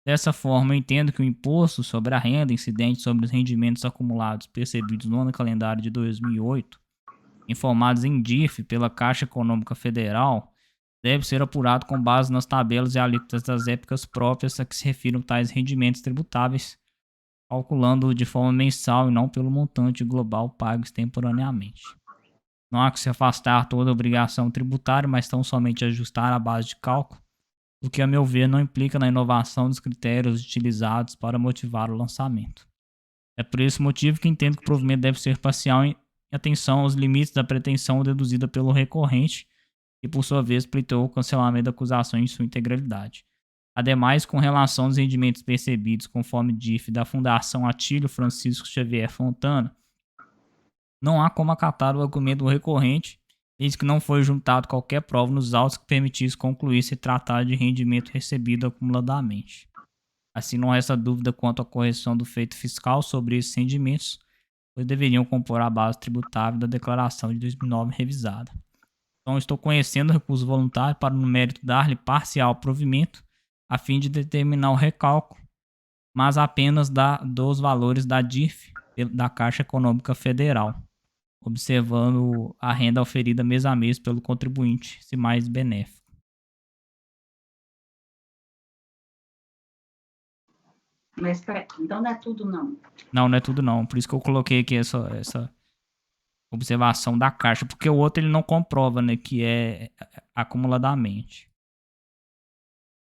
Dessa forma, eu entendo que o imposto sobre a renda incidente sobre os rendimentos acumulados percebidos no ano calendário de 2008, informados em DIF pela Caixa Econômica Federal, deve ser apurado com base nas tabelas e alíquotas das épocas próprias a que se refiram tais rendimentos tributáveis, calculando de forma mensal e não pelo montante global pago extemporaneamente. Não há que se afastar toda a obrigação tributária, mas tão somente ajustar a base de cálculo, o que, a meu ver, não implica na inovação dos critérios utilizados para motivar o lançamento. É por esse motivo que entendo que o provimento deve ser parcial em atenção aos limites da pretensão deduzida pelo recorrente, e por sua vez pleiteou o cancelamento da acusação em sua integralidade. Ademais, com relação aos rendimentos percebidos conforme DIF da Fundação Atílio Francisco Xavier Fontana, não há como acatar o argumento do recorrente, desde que não foi juntado qualquer prova nos autos que permitisse concluir se tratar de rendimento recebido acumuladamente. Assim, não resta dúvida quanto à correção do feito fiscal sobre esses rendimentos, pois deveriam compor a base tributável da declaração de 2009 revisada. Então, estou conhecendo o recurso voluntário para, no mérito, dar-lhe parcial provimento, a fim de determinar o recálculo, mas apenas dos valores da DIF da Caixa Econômica Federal, observando a renda oferida mês a mês pelo contribuinte, se mais benéfico. Mas então não é tudo, não. Não é tudo não. Por isso que eu coloquei aqui observação da Caixa, porque o outro ele não comprova, né, que é acumuladamente.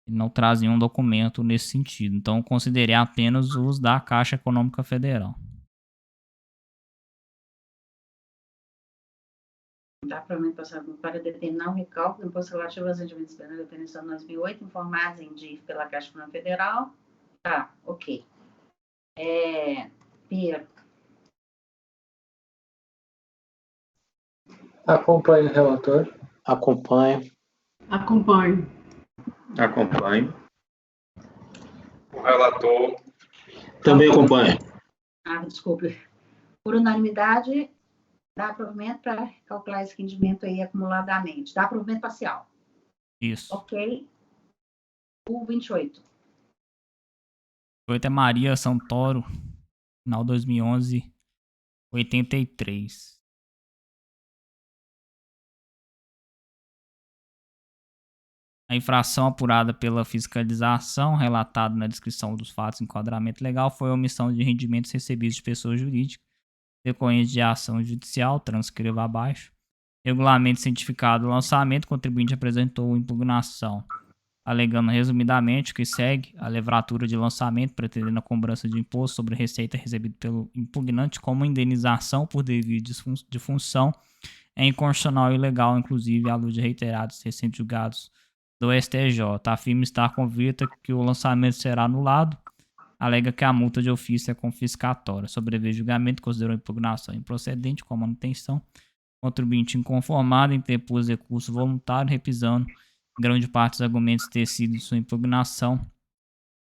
Ele não traz nenhum documento nesse sentido. Então, eu considerei apenas os da Caixa Econômica Federal. Dá provimento passado para determinar o recálculo do imposto relativo aos rendimentos pela definição de 2008, informados em DIF pela Caixa Econômica Federal. Tá, ok. Pia, Acompanho o relator. Acompanho. Acompanho. Acompanho. O relator. Também acompanho. desculpe. Por unanimidade, dá provimento para calcular esse rendimento aí acumuladamente. Dá provimento parcial. Isso. Ok. O 28. 8 é Maria Santoro, final 2011, 83. A infração apurada pela fiscalização, relatada na descrição dos fatos de enquadramento legal, foi a omissão de rendimentos recebidos de pessoas jurídicas, decorrente de ação judicial, transcreva abaixo. Regulamento cientificado do lançamento, o contribuinte apresentou impugnação, alegando resumidamente que segue a levratura de lançamento, pretendendo a cobrança de imposto sobre receita recebida pelo impugnante como indenização por desvio de função é inconstitucional e ilegal, inclusive à luz de reiterados recentes julgados do STJ. Afirma estar convicta que o lançamento será anulado. Alega que a multa de ofício é confiscatória. Sobreveio julgamento, considerou a impugnação improcedente com a manutenção. Contribuinte inconformado interpôs recurso voluntário, repisando grande parte dos argumentos tecidos de sua impugnação,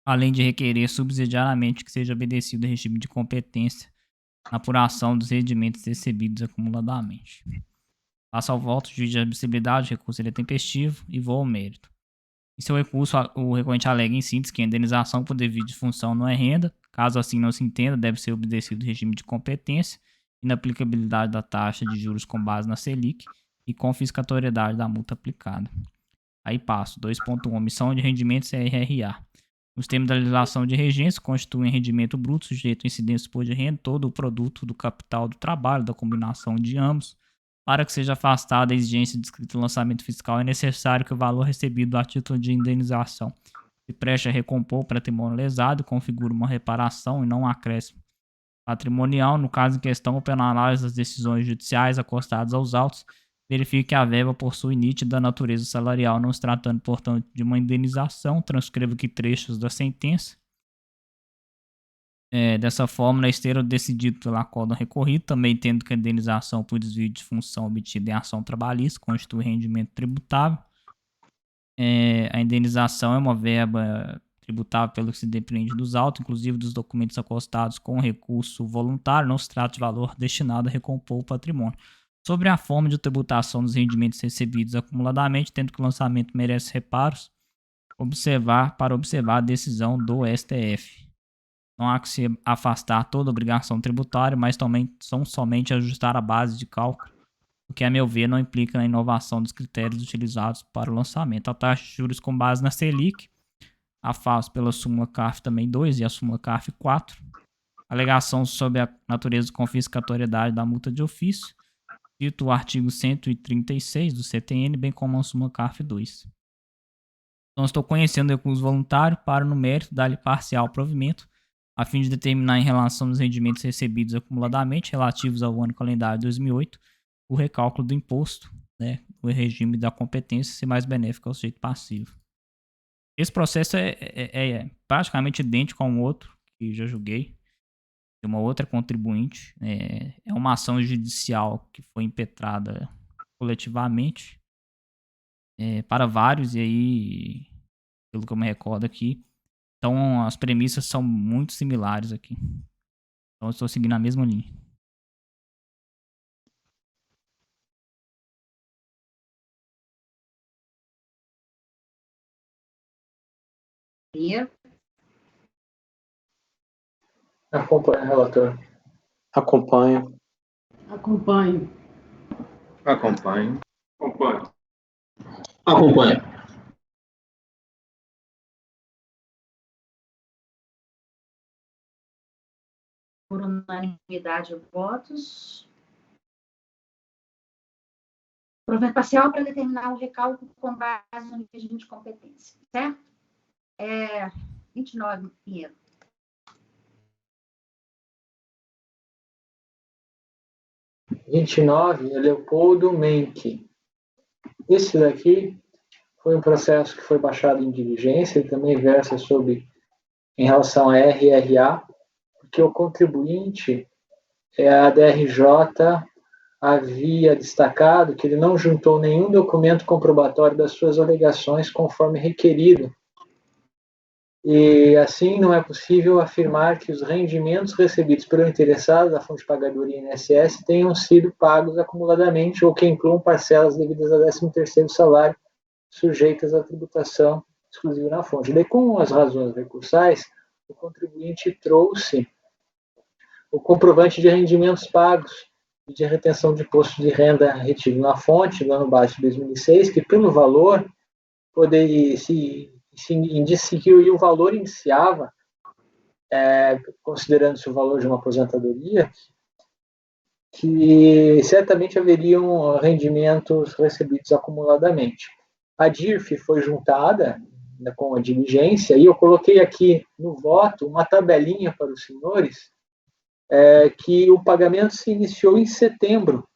além de requerer subsidiariamente que seja obedecido o regime de competência na apuração dos rendimentos recebidos acumuladamente. Passa ao voto, juiz de admissibilidade, o recurso é tempestivo e vou ao mérito. Em seu recurso, o recorrente alega em síntese que a indenização por desvio de função não é renda. Caso assim não se entenda, deve ser obedecido o regime de competência, inaplicabilidade da taxa de juros com base na Selic e confiscatoriedade da multa aplicada. Aí passo, 2.1, omissão de rendimentos CRRA. Os termos da legislação de regência constituem rendimento bruto sujeito a incidência do imposto de renda, todo o produto do capital do trabalho, da combinação de ambos. Para que seja afastada a exigência descrita no lançamento fiscal, é necessário que o valor recebido a título de indenização se preste a recompor o patrimônio lesado e configure uma reparação e não um acréscimo patrimonial. No caso em questão, pela análise das decisões judiciais acostadas aos autos, verifique que a verba possui nítida natureza salarial, não se tratando, portanto, de uma indenização. Transcreva aqui trechos da sentença. Dessa forma, na esteira decidido pelo acórdão recorrido, também entendo que a indenização por desvio de função obtida em ação trabalhista constitui rendimento tributável. A indenização é uma verba tributável pelo que se depende dos autos, inclusive dos documentos acostados com recurso voluntário, não se trata de valor destinado a recompor o patrimônio. Sobre a forma de tributação dos rendimentos recebidos acumuladamente, tendo que o lançamento merece reparos, para observar a decisão do STF. Não há que se afastar toda obrigação tributária, mas também são somente ajustar a base de cálculo, o que, a meu ver, não implica na inovação dos critérios utilizados para o lançamento. A taxa de juros com base na Selic, afasto pela súmula CARF também 2 e a súmula CARF 4. Alegação sobre a natureza de confiscatoriedade da multa de ofício, cito o artigo 136 do CTN, bem como a súmula CARF 2. Então, estou conhecendo o recurso voluntário para, no mérito, dar-lhe parcial provimento, a fim de determinar em relação aos rendimentos recebidos acumuladamente relativos ao ano calendário de 2008, o recálculo do imposto, né, o regime da competência ser mais benéfico ao sujeito passivo. Esse processo é praticamente idêntico a um outro que já julguei, de uma outra contribuinte. É uma ação judicial que foi impetrada coletivamente para vários, e aí, pelo que eu me recordo aqui, então as premissas são muito similares aqui. Então eu estou seguindo a mesma linha. Acompanho o relator. Acompanho. Acompanho. Acompanho. Acompanho. Acompanho. Por unanimidade de votos. provimento parcial para determinar o recálculo com base no regime de competência, certo? 29, Pinheiro. Leopoldo Menck. Esse daqui foi um processo que foi baixado em diligência, ele também versa em relação a RRA, porque o contribuinte, a DRJ, havia destacado que ele não juntou nenhum documento comprobatório das suas alegações conforme requerido. E, assim, não é possível afirmar que os rendimentos recebidos pelo interessado da fonte pagadoria INSS tenham sido pagos acumuladamente ou que incluam parcelas devidas ao 13º salário sujeitas à tributação exclusiva na fonte. Daí, com as razões recursais, o contribuinte trouxe o comprovante de rendimentos pagos e de retenção de imposto de renda retido na fonte no ano base de 2006, que pelo valor poderia que o valor iniciava, considerando-se o valor de uma aposentadoria, que certamente haveriam rendimentos recebidos acumuladamente. A DIRF foi juntada, né, com a diligência, e eu coloquei aqui no voto uma tabelinha para os senhores, que o pagamento se iniciou em setembro,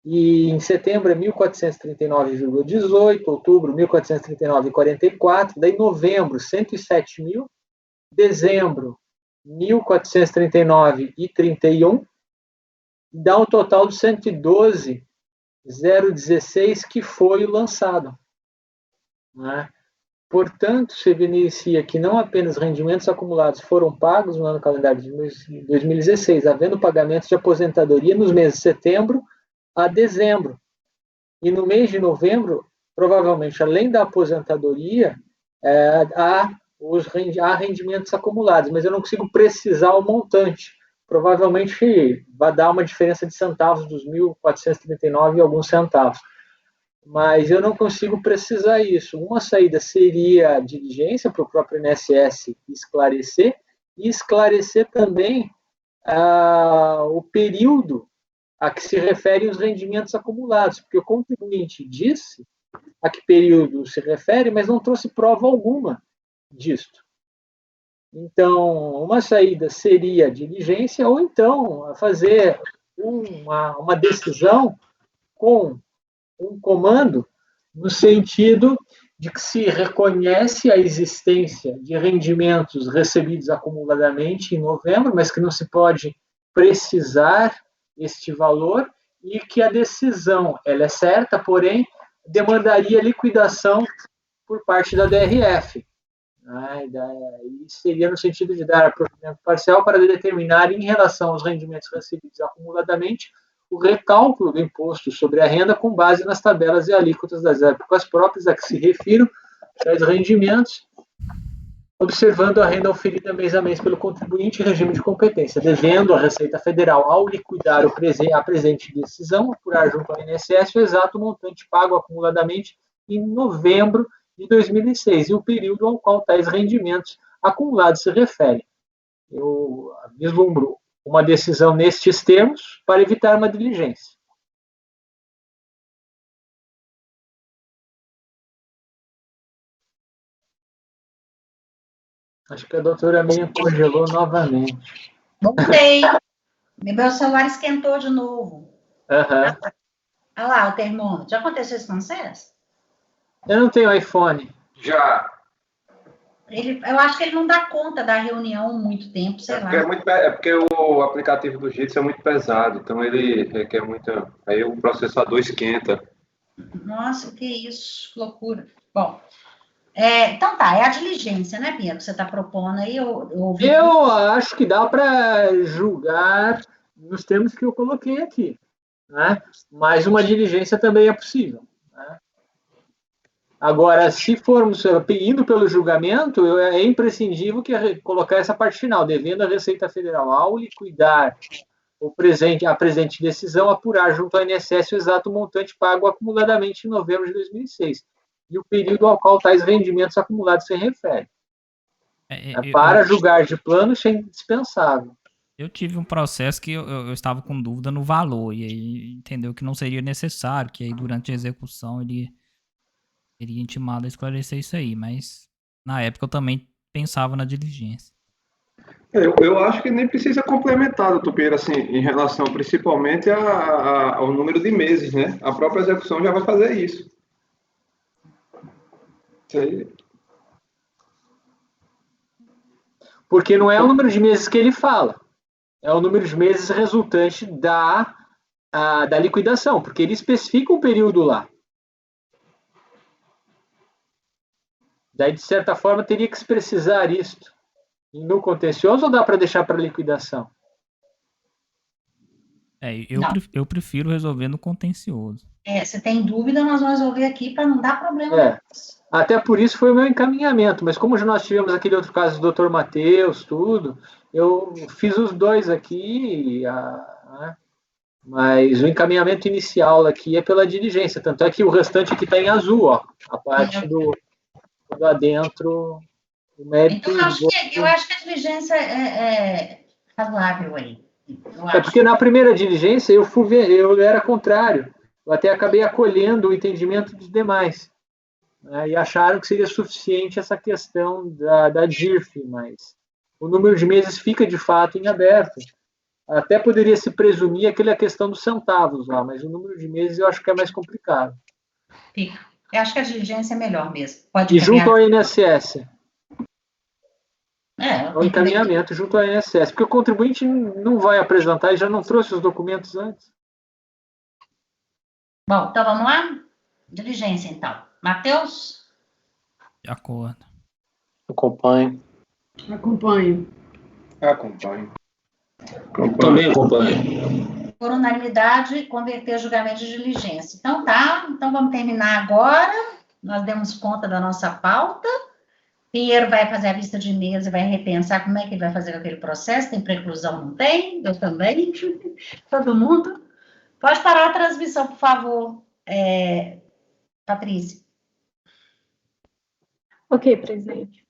e em setembro é 1.439,18, outubro 1.439,44, daí novembro 107 mil, dezembro 1.439,31, dá um total de 112,016 que foi lançado, né? Portanto, se evidencia que não apenas rendimentos acumulados foram pagos no ano calendário de 2016, havendo pagamentos de aposentadoria nos meses de setembro a dezembro. E no mês de novembro, provavelmente, além da aposentadoria, há rendimentos acumulados, mas eu não consigo precisar o montante. Provavelmente vai dar uma diferença de centavos dos 1.439 e alguns centavos. Mas eu não consigo precisar isso. Uma saída seria a diligência para o próprio INSS esclarecer, e esclarecer também o período a que se referem os rendimentos acumulados, porque o contribuinte disse a que período se refere, mas não trouxe prova alguma disto. Então, uma saída seria a diligência, ou então fazer uma decisão com um comando no sentido de que se reconhece a existência de rendimentos recebidos acumuladamente em novembro, mas que não se pode precisar este valor, e que a decisão ela é certa, porém demandaria liquidação por parte da DRF. E seria no sentido de dar provimento parcial para determinar, em relação aos rendimentos recebidos acumuladamente, o recálculo do imposto sobre a renda com base nas tabelas e alíquotas das épocas próprias a que se refiram tais rendimentos, observando a renda oferida mês a mês pelo contribuinte em regime de competência, devendo a Receita Federal, ao liquidar a presente decisão, apurar junto ao INSS o exato montante pago acumuladamente em novembro de 2006 e o período ao qual tais rendimentos acumulados se referem. Eu vislumbro uma decisão nestes termos para evitar uma diligência. Acho que a doutora Meia congelou novamente. Voltei. Meu celular esquentou de novo. Olha lá, o termômetro. Já aconteceu isso com vocês? Eu não tenho iPhone. Já. Eu acho que ele não dá conta da reunião muito tempo, sei lá. É porque o aplicativo do Jitsi é muito pesado, então ele requer muita... Aí o processador esquenta. Nossa, que isso, que loucura. Bom, então tá, é a diligência, né, Pinheiro, que você está propondo aí? Eu acho que dá para julgar nos termos que eu coloquei aqui, né? Mas uma diligência também é possível, né? Agora, se formos indo pelo julgamento, é imprescindível colocar essa parte final, devendo a Receita Federal, ao liquidar a presente decisão, apurar junto ao INSS o exato montante pago acumuladamente em novembro de 2006 e o período ao qual tais rendimentos acumulados se referem. Para julgar de plano, isso é indispensável. Eu tive um processo que eu estava com dúvida no valor, e aí entendeu que não seria necessário, que aí durante a execução ele seria intimado a esclarecer isso aí, mas na época eu também pensava na diligência. Eu acho que nem precisa complementar, doutor Pierre, assim, em relação principalmente ao número de meses, né? A própria execução já vai fazer isso. Isso aí. Porque não é o número de meses que ele fala, é o número de meses resultante da liquidação, porque ele especifica um período lá. Daí, de certa forma, teria que se precisar isto. No contencioso ou dá para deixar para liquidação? Eu prefiro resolver no contencioso. Se tem dúvida, nós vamos resolver aqui para não dar problema. Até por isso foi o meu encaminhamento, mas como nós tivemos aquele outro caso do Dr. Matheus, tudo, eu fiz os dois aqui, mas o encaminhamento inicial aqui é pela diligência, tanto é que o restante aqui está em azul, ó, a parte do adentro, o mérito... Então, eu acho que a diligência é razoável aí. Porque na primeira diligência eu era contrário, eu até acabei acolhendo o entendimento dos demais, né, e acharam que seria suficiente essa questão da DIRF, mas o número de meses fica de fato em aberto. Até poderia se presumir aquela questão dos centavos lá, mas o número de meses eu acho que é mais complicado. Fica. Eu acho que a diligência é melhor mesmo. E junto ao INSS. O encaminhamento que... junto ao INSS, porque o contribuinte não vai apresentar e já não trouxe os documentos antes. Bom, então vamos lá? Diligência, então. Matheus? De acordo. Acompanho. Acompanho. Também acompanho. Por unanimidade, converter julgamento de diligência. Então tá, então vamos terminar agora. Nós demos conta da nossa pauta. Pinheiro vai fazer a vista de mesa e vai repensar como é que ele vai fazer aquele processo. Tem preclusão? Não tem? Eu também. Todo mundo. Pode parar a transmissão, por favor, Patrícia. Ok, presidente.